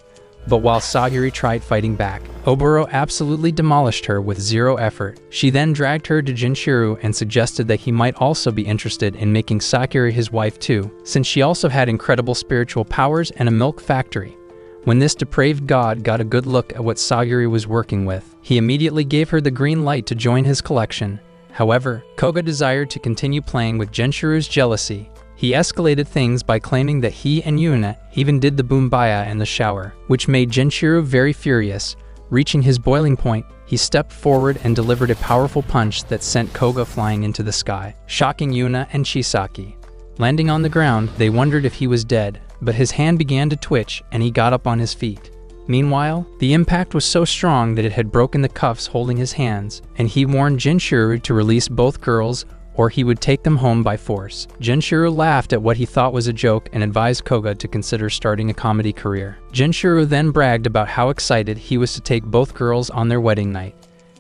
but while Sagiri tried fighting back, Oboro absolutely demolished her with zero effort. She then dragged her to Jinshiro and suggested that he might also be interested in making Sagiri his wife too, since she also had incredible spiritual powers and a milk factory. When this depraved god got a good look at what Sagiri was working with, he immediately gave her the green light to join his collection. However, Koga desired to continue playing with Jinshiro's jealousy. He escalated things by claiming that he and Yuna even did the boombaya in the shower, which made Jinshiro very furious. Reaching his boiling point, he stepped forward and delivered a powerful punch that sent Koga flying into the sky, shocking Yuna and Chisaki. Landing on the ground, they wondered if he was dead, but his hand began to twitch and he got up on his feet. Meanwhile, the impact was so strong that it had broken the cuffs holding his hands, and he warned Jinshiro to release both girls or he would take them home by force. Jinshiro laughed at what he thought was a joke and advised Koga to consider starting a comedy career. Jinshiro then bragged about how excited he was to take both girls on their wedding night.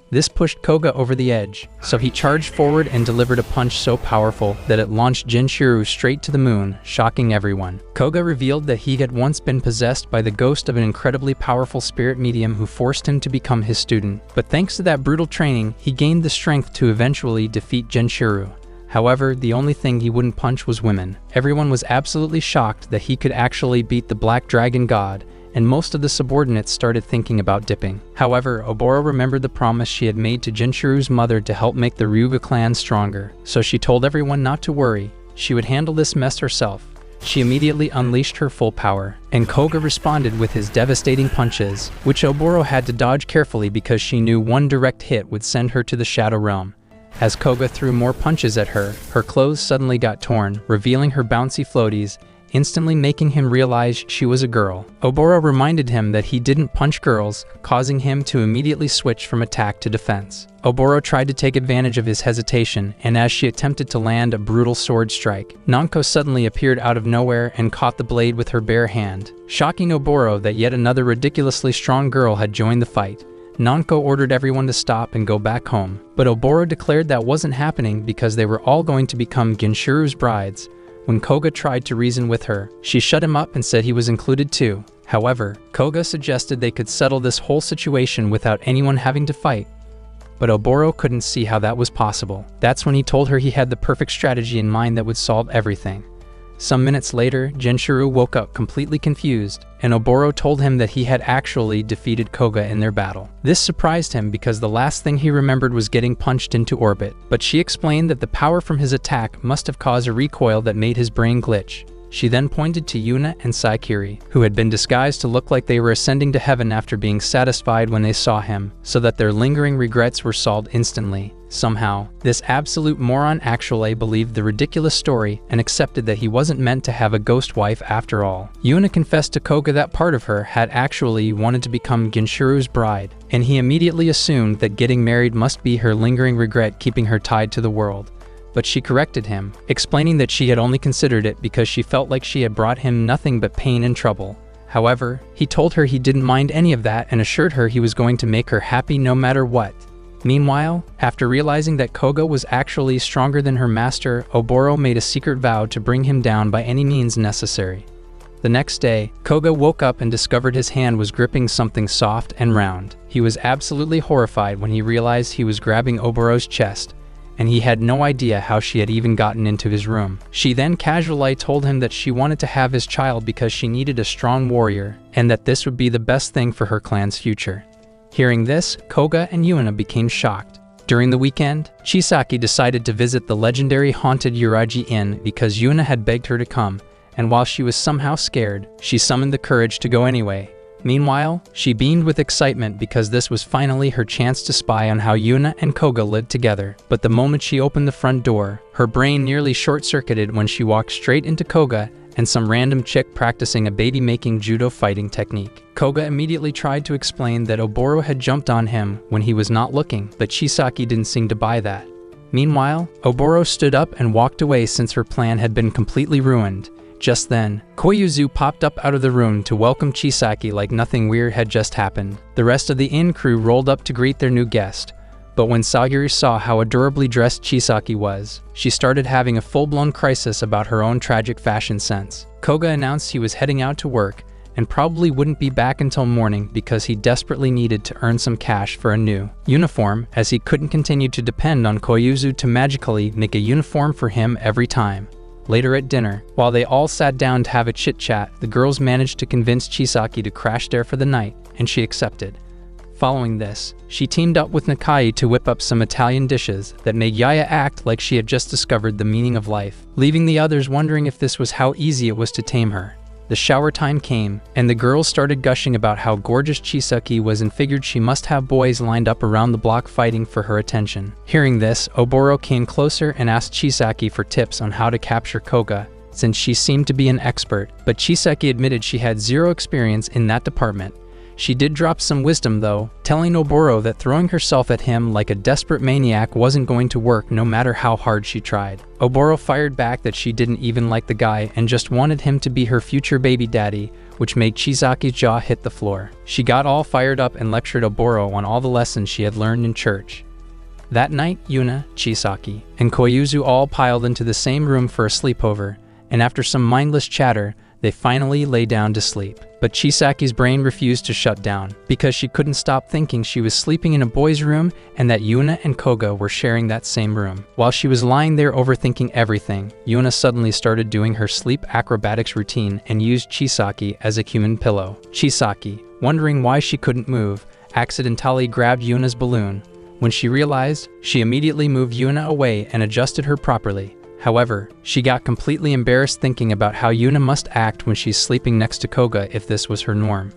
This pushed Koga over the edge, so he charged forward and delivered a punch so powerful that it launched Jinshiro straight to the moon, shocking everyone. Koga revealed that he had once been possessed by the ghost of an incredibly powerful spirit medium who forced him to become his student. But thanks to that brutal training, he gained the strength to eventually defeat Jinshiro. However, the only thing he wouldn't punch was women. Everyone was absolutely shocked that he could actually beat the Black Dragon God, and most of the subordinates started thinking about dipping. However, Oboro remembered the promise she had made to Jinshiro's mother to help make the Ryuga clan stronger, so she told everyone not to worry, she would handle this mess herself. She immediately unleashed her full power, and Koga responded with his devastating punches, which Oboro had to dodge carefully because she knew one direct hit would send her to the Shadow Realm. As Koga threw more punches at her, her clothes suddenly got torn, revealing her bouncy floaties, instantly making him realize she was a girl. Oboro reminded him that he didn't punch girls, causing him to immediately switch from attack to defense. Oboro tried to take advantage of his hesitation, and as she attempted to land a brutal sword strike, Nanko suddenly appeared out of nowhere and caught the blade with her bare hand, shocking Oboro that yet another ridiculously strong girl had joined the fight. Nanko ordered everyone to stop and go back home, but Oboro declared that wasn't happening because they were all going to become Ginshiru's brides. When Koga tried to reason with her, she shut him up and said he was included too. However, Koga suggested they could settle this whole situation without anyone having to fight. But Oboro couldn't see how that was possible. That's when he told her he had the perfect strategy in mind that would solve everything. Some minutes later, Jinshiro woke up completely confused, and Oboro told him that he had actually defeated Koga in their battle. This surprised him because the last thing he remembered was getting punched into orbit, but she explained that the power from his attack must have caused a recoil that made his brain glitch. She then pointed to Yuna and Saikiri, who had been disguised to look like they were ascending to heaven after being satisfied when they saw him, so that their lingering regrets were solved instantly. Somehow, this absolute moron actually believed the ridiculous story and accepted that he wasn't meant to have a ghost wife after all. Yuna confessed to Koga that part of her had actually wanted to become Ginshiru's bride, and he immediately assumed that getting married must be her lingering regret keeping her tied to the world. But she corrected him, explaining that she had only considered it because she felt like she had brought him nothing but pain and trouble. However, he told her he didn't mind any of that and assured her he was going to make her happy no matter what. Meanwhile, after realizing that Koga was actually stronger than her master, Oboro made a secret vow to bring him down by any means necessary. The next day, Koga woke up and discovered his hand was gripping something soft and round. He was absolutely horrified when he realized he was grabbing Oboro's chest, and he had no idea how she had even gotten into his room. She then casually told him that she wanted to have his child because she needed a strong warrior, and that this would be the best thing for her clan's future. Hearing this, Koga and Yuna became shocked. During the weekend, Chisaki decided to visit the legendary haunted Yuraji Inn because Yuna had begged her to come, and while she was somehow scared, she summoned the courage to go anyway. Meanwhile, she beamed with excitement because this was finally her chance to spy on how Yuna and Koga lived together. But the moment she opened the front door, her brain nearly short-circuited when she walked straight into Koga and some random chick practicing a baby-making judo fighting technique. Koga immediately tried to explain that Oboro had jumped on him when he was not looking, but Chisaki didn't seem to buy that. Meanwhile, Oboro stood up and walked away since her plan had been completely ruined. Just then, Koyuzu popped up out of the room to welcome Chisaki like nothing weird had just happened. The rest of the inn crew rolled up to greet their new guest, but when Sagiri saw how adorably dressed Chisaki was, she started having a full-blown crisis about her own tragic fashion sense. Koga announced he was heading out to work and probably wouldn't be back until morning because he desperately needed to earn some cash for a new uniform, as he couldn't continue to depend on Koyuzu to magically make a uniform for him every time. Later at dinner, while they all sat down to have a chit-chat, the girls managed to convince Chisaki to crash there for the night, and she accepted. Following this, she teamed up with Nakai to whip up some Italian dishes that made Yaya act like she had just discovered the meaning of life, leaving the others wondering if this was how easy it was to tame her. The shower time came, and the girls started gushing about how gorgeous Chisaki was and figured she must have boys lined up around the block fighting for her attention. Hearing this, Oboro came closer and asked Chisaki for tips on how to capture Koga, since she seemed to be an expert, but Chisaki admitted she had zero experience in that department. She did drop some wisdom though, telling Oboro that throwing herself at him like a desperate maniac wasn't going to work no matter how hard she tried. Oboro fired back that she didn't even like the guy and just wanted him to be her future baby daddy, which made Chisaki's jaw hit the floor. She got all fired up and lectured Oboro on all the lessons she had learned in church. That night, Yuna, Chisaki, and Koyuzu all piled into the same room for a sleepover, and after some mindless chatter, they finally lay down to sleep. But Chisaki's brain refused to shut down, because she couldn't stop thinking she was sleeping in a boy's room and that Yuna and Koga were sharing that same room. While she was lying there overthinking everything, Yuna suddenly started doing her sleep acrobatics routine and used Chisaki as a human pillow. Chisaki, wondering why she couldn't move, accidentally grabbed Yuna's balloon. When she realized, she immediately moved Yuna away and adjusted her properly. However, she got completely embarrassed thinking about how Yuna must act when she's sleeping next to Koga if this was her norm.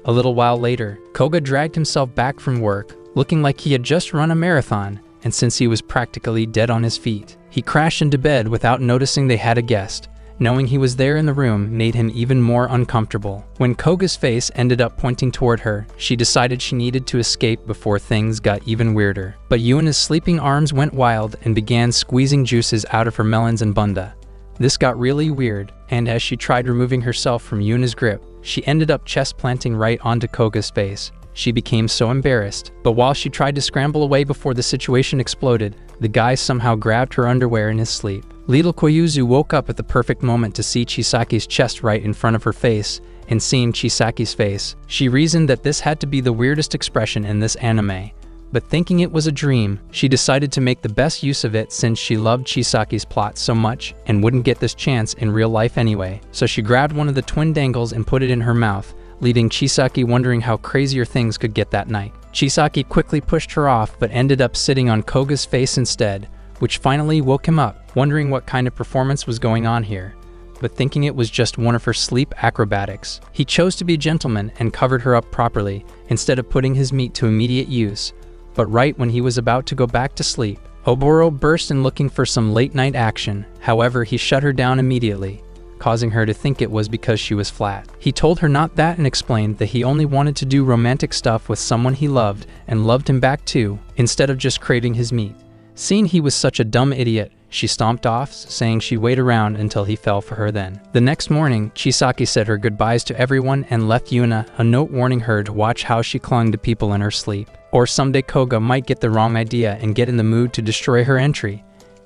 A little while later, Koga dragged himself back from work, looking like he had just run a marathon, and since he was practically dead on his feet, he crashed into bed without noticing they had a guest. Knowing he was there in the room made him even more uncomfortable. When Koga's face ended up pointing toward her, she decided she needed to escape before things got even weirder. But Yuna's sleeping arms went wild and began squeezing juices out of her melons and bunda. This got really weird, and as she tried removing herself from Yuna's grip, she ended up chest planting right onto Koga's face. She became so embarrassed, but while she tried to scramble away before the situation exploded, the guy somehow grabbed her underwear in his sleep. Little Koyuzu woke up at the perfect moment to see Chisaki's chest right in front of her face, and seeing Chisaki's face, she reasoned that this had to be the weirdest expression in this anime. But thinking it was a dream, she decided to make the best use of it since she loved Chisaki's plot so much and wouldn't get this chance in real life anyway. So she grabbed one of the twin dangles and put it in her mouth, leaving Chisaki wondering how crazier things could get that night. Chisaki quickly pushed her off but ended up sitting on Koga's face instead, which finally woke him up, wondering what kind of performance was going on here. But thinking it was just one of her sleep acrobatics, he chose to be a gentleman and covered her up properly, instead of putting his meat to immediate use. But right when he was about to go back to sleep, Oboro burst in looking for some late-night action. However, he shut her down immediately, causing her to think it was because she was flat. He told her not that and explained that he only wanted to do romantic stuff with someone he loved and loved him back too, instead of just craving his meat. Seeing he was such a dumb idiot, she stomped off, saying she'd wait around until he fell for her then. The next morning, Chisaki said her goodbyes to everyone and left Yuna a note warning her to watch how she clung to people in her sleep, or someday Koga might get the wrong idea and get in the mood to destroy her entry,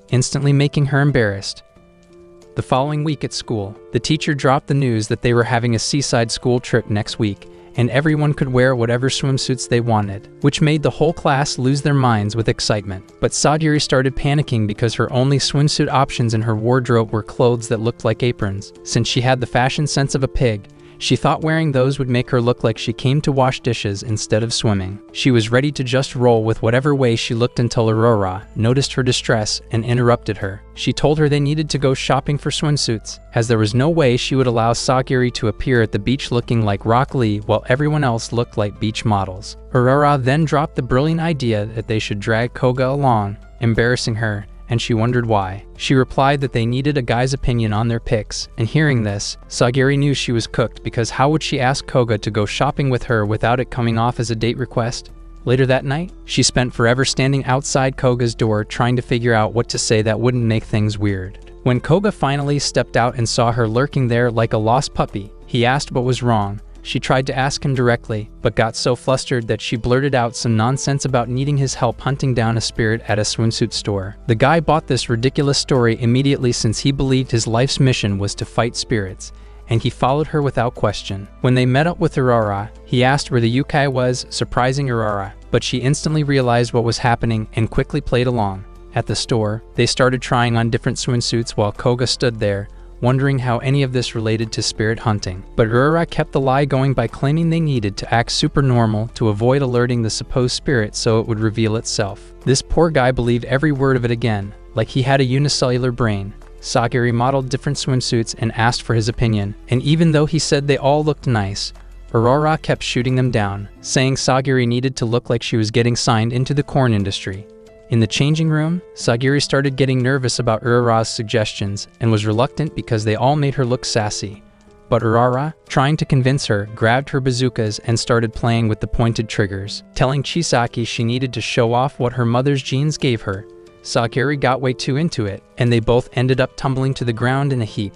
instantly making her embarrassed. The following week at school, the teacher dropped the news that they were having a seaside school trip next week, and everyone could wear whatever swimsuits they wanted, which made the whole class lose their minds with excitement. But Sagiri started panicking because her only swimsuit options in her wardrobe were clothes that looked like aprons. Since she had the fashion sense of a pig, she thought wearing those would make her look like she came to wash dishes instead of swimming. She was ready to just roll with whatever way she looked until Aurora noticed her distress and interrupted her. She told her they needed to go shopping for swimsuits, as there was no way she would allow Sagiri to appear at the beach looking like Rock Lee while everyone else looked like beach models. Aurora then dropped the brilliant idea that they should drag Koga along, embarrassing her, and she wondered why. She replied that they needed a guy's opinion on their picks, and hearing this, Sagiri knew she was cooked because how would she ask Koga to go shopping with her without it coming off as a date request? Later that night, she spent forever standing outside Koga's door trying to figure out what to say that wouldn't make things weird. When Koga finally stepped out and saw her lurking there like a lost puppy, he asked what was wrong. She tried to ask him directly, but got so flustered that she blurted out some nonsense about needing his help hunting down a spirit at a swimsuit store. The guy bought this ridiculous story immediately since he believed his life's mission was to fight spirits, and he followed her without question. When they met up with Aurora, he asked where the yukai was, surprising Aurora, but she instantly realized what was happening and quickly played along. At the store, they started trying on different swimsuits while Koga stood there, wondering how any of this related to spirit hunting. But Aurora kept the lie going by claiming they needed to act super normal to avoid alerting the supposed spirit so it would reveal itself. This poor guy believed every word of it again, like he had a unicellular brain. Sagiri modeled different swimsuits and asked for his opinion, and even though he said they all looked nice, Aurora kept shooting them down, saying Sagiri needed to look like she was getting signed into the corn industry. In the changing room, Sagiri started getting nervous about Aurora's suggestions and was reluctant because they all made her look sassy. but Urara, trying to convince her, grabbed her bazookas and started playing with the pointed triggers, telling Chisaki she needed to show off what her mother's genes gave her. Sakura got way too into it, and they both ended up tumbling to the ground in a heap.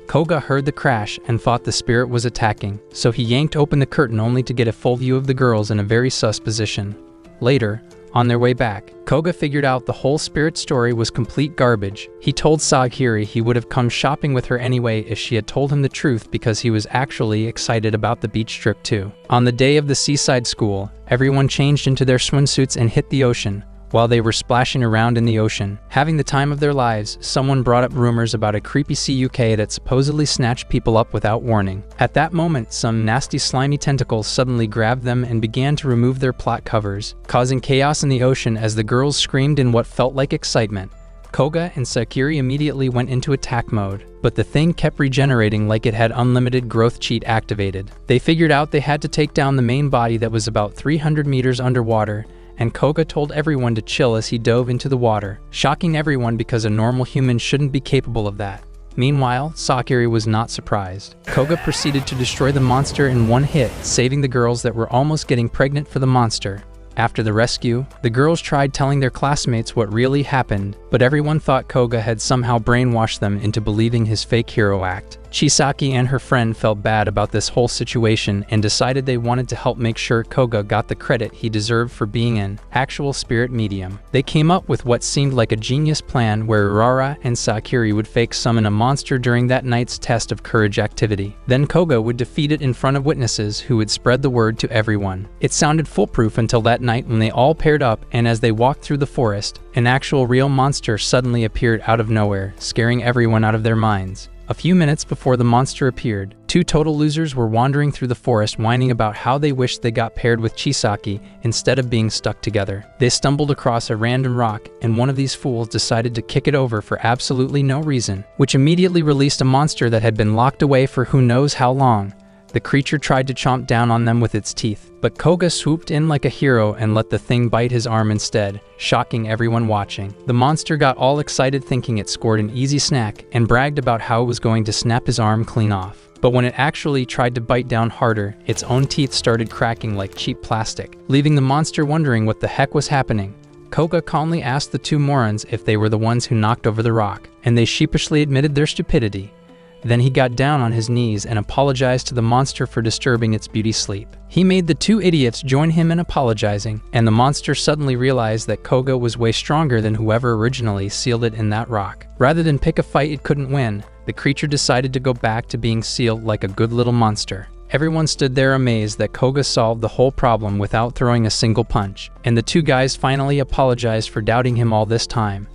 Koga heard the crash and thought the spirit was attacking, so he yanked open the curtain only to get a full view of the girls in a very sus position. Later, on their way back, Koga figured out the whole spirit story was complete garbage. He told Sakura he would have come shopping with her anyway if she had told him the truth because he was actually excited about the beach trip too. On the day of the seaside school, everyone changed into their swimsuits and hit the ocean. While they were splashing around in the ocean, having the time of their lives, someone brought up rumors about a creepy sea UK that supposedly snatched people up without warning. At that moment, some nasty slimy tentacles suddenly grabbed them and began to remove their plot covers, causing chaos in the ocean as the girls screamed in what felt like excitement. Koga and Sakura immediately went into attack mode, but the thing kept regenerating like it had unlimited growth cheat activated. They figured out they had to take down the main body that was about 300 meters underwater, and Koga told everyone to chill as he dove into the water, shocking everyone because a normal human shouldn't be capable of that. Meanwhile, Sakura was not surprised. Koga proceeded to destroy the monster in one hit, saving the girls that were almost getting pregnant for the monster. After the rescue, the girls tried telling their classmates what really happened, but everyone thought Koga had somehow brainwashed them into believing his fake hero act. Chisaki and her friend felt bad about this whole situation and decided they wanted to help make sure Koga got the credit he deserved for being an actual spirit medium. They came up with what seemed like a genius plan where Urara and Sakura would fake summon a monster during that night's test of courage activity. Then Koga would defeat it in front of witnesses who would spread the word to everyone. It sounded foolproof until that night when they all paired up, and as they walked through the forest, an actual real monster suddenly appeared out of nowhere, scaring everyone out of their minds. A few minutes before the monster appeared, two total losers were wandering through the forest whining about how they wished they got paired with Chisaki instead of being stuck together. They stumbled across a random rock, and one of these fools decided to kick it over for absolutely no reason, which immediately released a monster that had been locked away for who knows how long. The creature tried to chomp down on them with its teeth, but Koga swooped in like a hero and let the thing bite his arm instead, shocking everyone watching. The monster got all excited thinking it scored an easy snack and bragged about how it was going to snap his arm clean off. But when it actually tried to bite down harder, its own teeth started cracking like cheap plastic, leaving the monster wondering what the heck was happening. Koga calmly asked the two morons if they were the ones who knocked over the rock, and they sheepishly admitted their stupidity. Then he got down on his knees and apologized to the monster for disturbing its beauty sleep. He made the two idiots join him in apologizing, and the monster suddenly realized that Koga was way stronger than whoever originally sealed it in that rock. Rather than pick a fight it couldn't win, the creature decided to go back to being sealed like a good little monster. Everyone stood there amazed that Koga solved the whole problem without throwing a single punch, and the two guys finally apologized for doubting him all this time.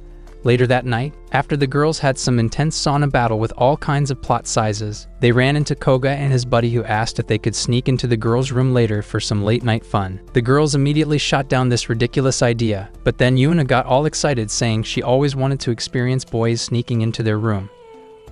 Later that night, after the girls had some intense sauna battle with all kinds of plot sizes, they ran into Koga and his buddy who asked if they could sneak into the girls' room later for some late-night fun. The girls immediately shot down this ridiculous idea, but then Yuna got all excited saying she always wanted to experience boys sneaking into their room.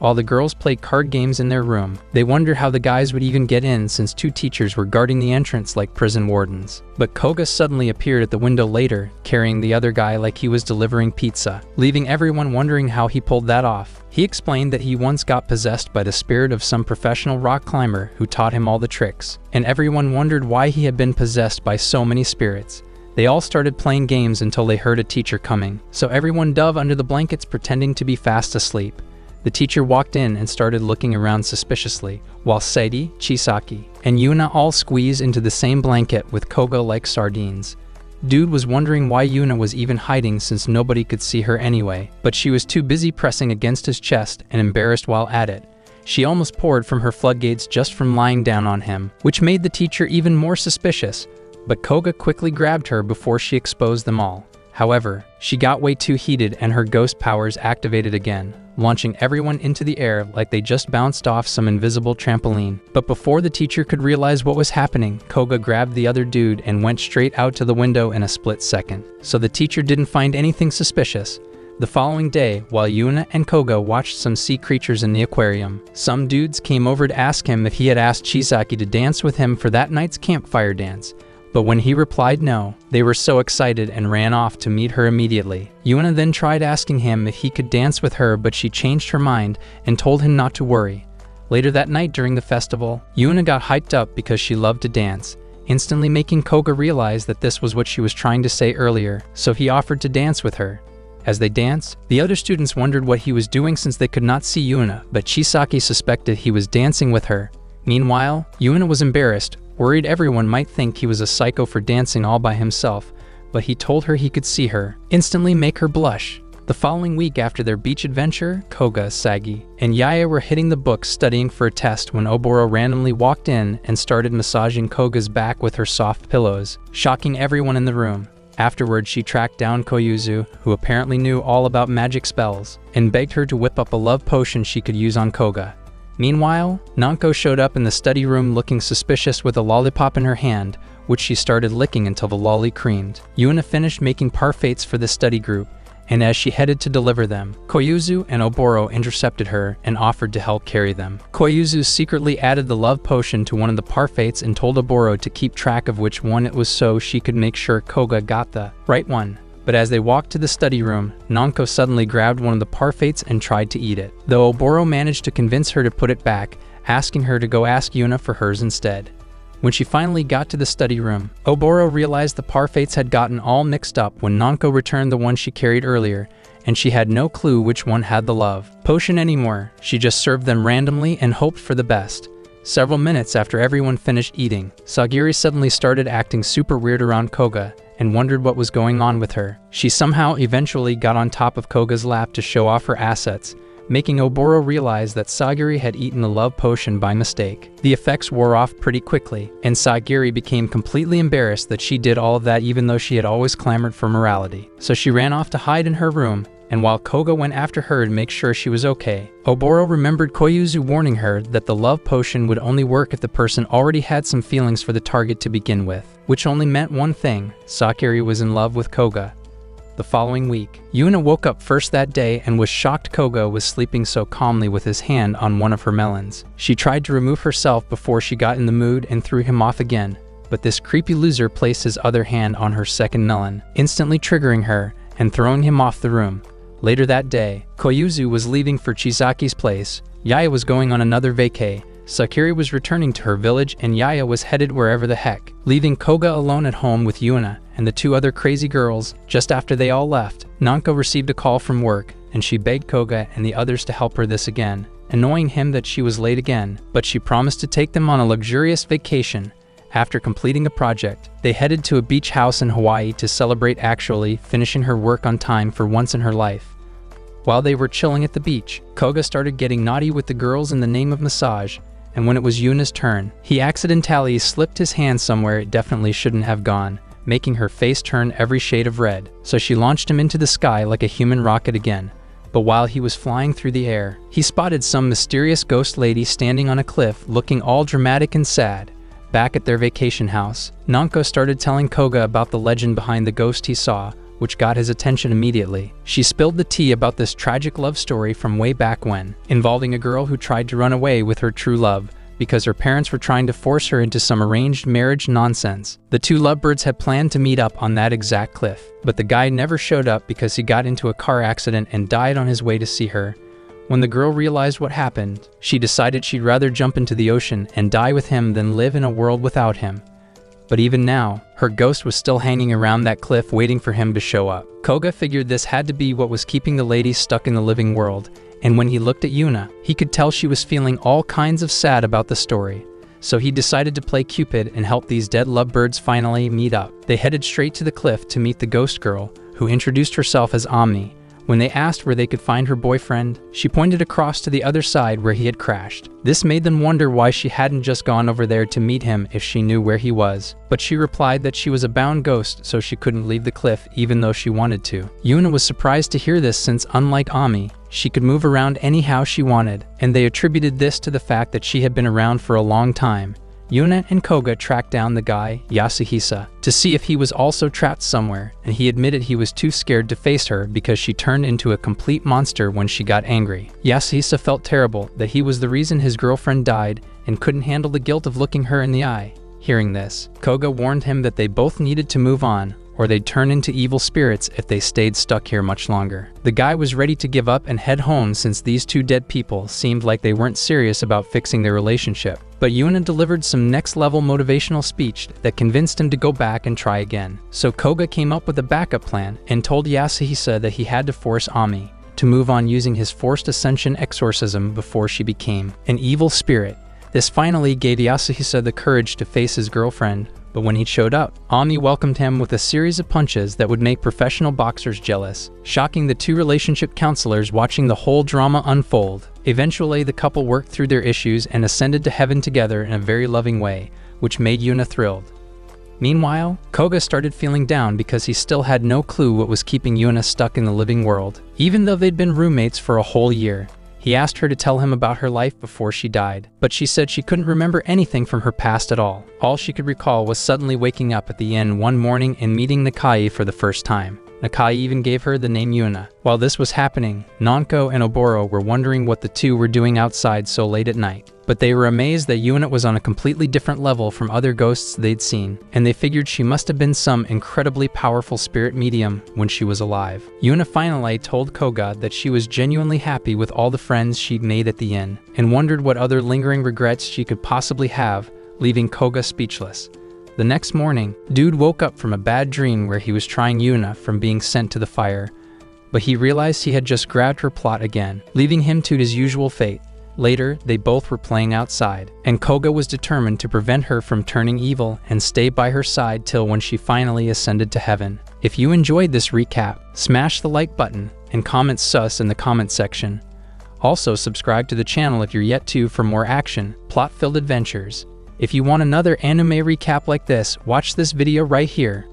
While the girls played card games in their room, they wondered how the guys would even get in since two teachers were guarding the entrance like prison wardens. But Koga suddenly appeared at the window later, carrying the other guy like he was delivering pizza, leaving everyone wondering how he pulled that off. He explained that he once got possessed by the spirit of some professional rock climber who taught him all the tricks, and everyone wondered why he had been possessed by so many spirits. They all started playing games until they heard a teacher coming, so everyone dove under the blankets pretending to be fast asleep. The teacher walked in and started looking around suspiciously, while Sadie, Chisaki, and Yuna all squeezed into the same blanket with Koga like sardines. Dude was wondering why Yuna was even hiding since nobody could see her anyway, but she was too busy pressing against his chest and embarrassed while at it. She almost poured from her floodgates just from lying down on him, which made the teacher even more suspicious, but Koga quickly grabbed her before she exposed them all. However, she got way too heated and her ghost powers activated again, launching everyone into the air like they just bounced off some invisible trampoline. But before the teacher could realize what was happening, Koga grabbed the other dude and went straight out to the window in a split second. So the teacher didn't find anything suspicious. The following day, while Yuna and Koga watched some sea creatures in the aquarium, some dudes came over to ask him if he had asked Chisaki to dance with him for that night's campfire dance. But when he replied no, they were so excited and ran off to meet her immediately. Yuna then tried asking him if he could dance with her, but she changed her mind and told him not to worry. Later that night during the festival, Yuna got hyped up because she loved to dance, instantly making Koga realize that this was what she was trying to say earlier, so he offered to dance with her. As they danced, the other students wondered what he was doing since they could not see Yuna, but Chisaki suspected he was dancing with her. Meanwhile, Yuna was embarrassed, worried everyone might think he was a psycho for dancing all by himself, but he told her he could see her, instantly make her blush. The following week after their beach adventure, Koga, Sagi, and Yaya were hitting the books studying for a test when Oboro randomly walked in and started massaging Koga's back with her soft pillows, shocking everyone in the room. Afterwards, she tracked down Koyuzu, who apparently knew all about magic spells, and begged her to whip up a love potion she could use on Koga. Meanwhile, Nanko showed up in the study room looking suspicious with a lollipop in her hand, which she started licking until the lolly creamed. Yuna finished making parfaits for the study group, and as she headed to deliver them, Koyuzu and Oboro intercepted her and offered to help carry them. Koyuzu secretly added the love potion to one of the parfaits and told Oboro to keep track of which one it was so she could make sure Koga got the right one. But as they walked to the study room, Nanko suddenly grabbed one of the parfaits and tried to eat it, though Oboro managed to convince her to put it back, asking her to go ask Yuna for hers instead. When she finally got to the study room, Oboro realized the parfaits had gotten all mixed up when Nanko returned the one she carried earlier, and she had no clue which one had the love potion anymore. She just served them randomly and hoped for the best. Several minutes after everyone finished eating, Sagiri suddenly started acting super weird around Koga and wondered what was going on with her. She somehow eventually got on top of Koga's lap to show off her assets, making Oboro realize that Sagiri had eaten the love potion by mistake. The effects wore off pretty quickly, and Sagiri became completely embarrassed that she did all of that even though she had always clamored for morality. So she ran off to hide in her room, and while Koga went after her to make sure she was okay, Oboro remembered Koyuzu warning her that the love potion would only work if the person already had some feelings for the target to begin with, which only meant one thing: Sagiri was in love with Koga. The following week, Yuna woke up first that day and was shocked Koga was sleeping so calmly with his hand on one of her melons. She tried to remove herself before she got in the mood and threw him off again, but this creepy loser placed his other hand on her second melon, instantly triggering her and throwing him off the room. Later that day, Koyuzu was leaving for Chisaki's place, Yaya was going on another vacay, Sakiri was returning to her village, and Yaya was headed wherever the heck, leaving Koga alone at home with Yuna and the two other crazy girls. Just after they all left, Nanko received a call from work, and she begged Koga and the others to help her this again, annoying him that she was late again, but she promised to take them on a luxurious vacation. After completing a project, they headed to a beach house in Hawaii to celebrate actually finishing her work on time for once in her life. While they were chilling at the beach, Koga started getting naughty with the girls in the name of massage, and when it was Yuna's turn, he accidentally slipped his hand somewhere it definitely shouldn't have gone, making her face turn every shade of red. So she launched him into the sky like a human rocket again. But while he was flying through the air, he spotted some mysterious ghost lady standing on a cliff looking all dramatic and sad. Back at their vacation house, Nanko started telling Koga about the legend behind the ghost he saw, which got his attention immediately. She spilled the tea about this tragic love story from way back when, involving a girl who tried to run away with her true love because her parents were trying to force her into some arranged marriage nonsense. The two lovebirds had planned to meet up on that exact cliff, but the guy never showed up because he got into a car accident and died on his way to see her. When the girl realized what happened, she decided she'd rather jump into the ocean and die with him than live in a world without him. But even now, her ghost was still hanging around that cliff waiting for him to show up. Koga figured this had to be what was keeping the lady stuck in the living world, and when he looked at Yuna, he could tell she was feeling all kinds of sad about the story. So he decided to play Cupid and help these dead lovebirds finally meet up. They headed straight to the cliff to meet the ghost girl, who introduced herself as Omni. When they asked where they could find her boyfriend, she pointed across to the other side where he had crashed. This made them wonder why she hadn't just gone over there to meet him if she knew where he was. But she replied that she was a bound ghost, so she couldn't leave the cliff even though she wanted to. Yuna was surprised to hear this since, unlike Ami, she could move around anyhow she wanted, and they attributed this to the fact that she had been around for a long time. Yuna and Koga tracked down the guy, Yasuhisa, to see if he was also trapped somewhere, and he admitted he was too scared to face her because she turned into a complete monster when she got angry. Yasuhisa felt terrible that he was the reason his girlfriend died and couldn't handle the guilt of looking her in the eye. Hearing this, Koga warned him that they both needed to move on, or they'd turn into evil spirits if they stayed stuck here much longer. The guy was ready to give up and head home since these two dead people seemed like they weren't serious about fixing their relationship. But Yuna delivered some next-level motivational speech that convinced him to go back and try again. So Koga came up with a backup plan and told Yasuhisa that he had to force Ami to move on using his forced ascension exorcism before she became an evil spirit. This finally gave Yasuhisa the courage to face his girlfriend, but when he showed up, Ami welcomed him with a series of punches that would make professional boxers jealous, shocking the two relationship counselors watching the whole drama unfold. Eventually, the couple worked through their issues and ascended to heaven together in a very loving way, which made Yuna thrilled. Meanwhile, Koga started feeling down because he still had no clue what was keeping Yuna stuck in the living world. Even though they'd been roommates for a whole year, he asked her to tell him about her life before she died, but she said she couldn't remember anything from her past at all. All she could recall was suddenly waking up at the inn one morning and meeting Nakai for the first time. Nakai even gave her the name Yuna. While this was happening, Nanko and Oboro were wondering what the two were doing outside so late at night. But they were amazed that Yuna was on a completely different level from other ghosts they'd seen, and they figured she must have been some incredibly powerful spirit medium when she was alive. Yuna finally told Koga that she was genuinely happy with all the friends she'd made at the inn, and wondered what other lingering regrets she could possibly have, leaving Koga speechless. The next morning, Dude woke up from a bad dream where he was trying Yuna from being sent to the fire, but he realized he had just grabbed her plot again, leaving him to his usual fate. Later, they both were playing outside, and Koga was determined to prevent her from turning evil and stay by her side till when she finally ascended to heaven. If you enjoyed this recap, smash the like button and comment sus in the comment section. Also subscribe to the channel if you're yet to for more action, plot-filled adventures. If you want another anime recap like this, watch this video right here.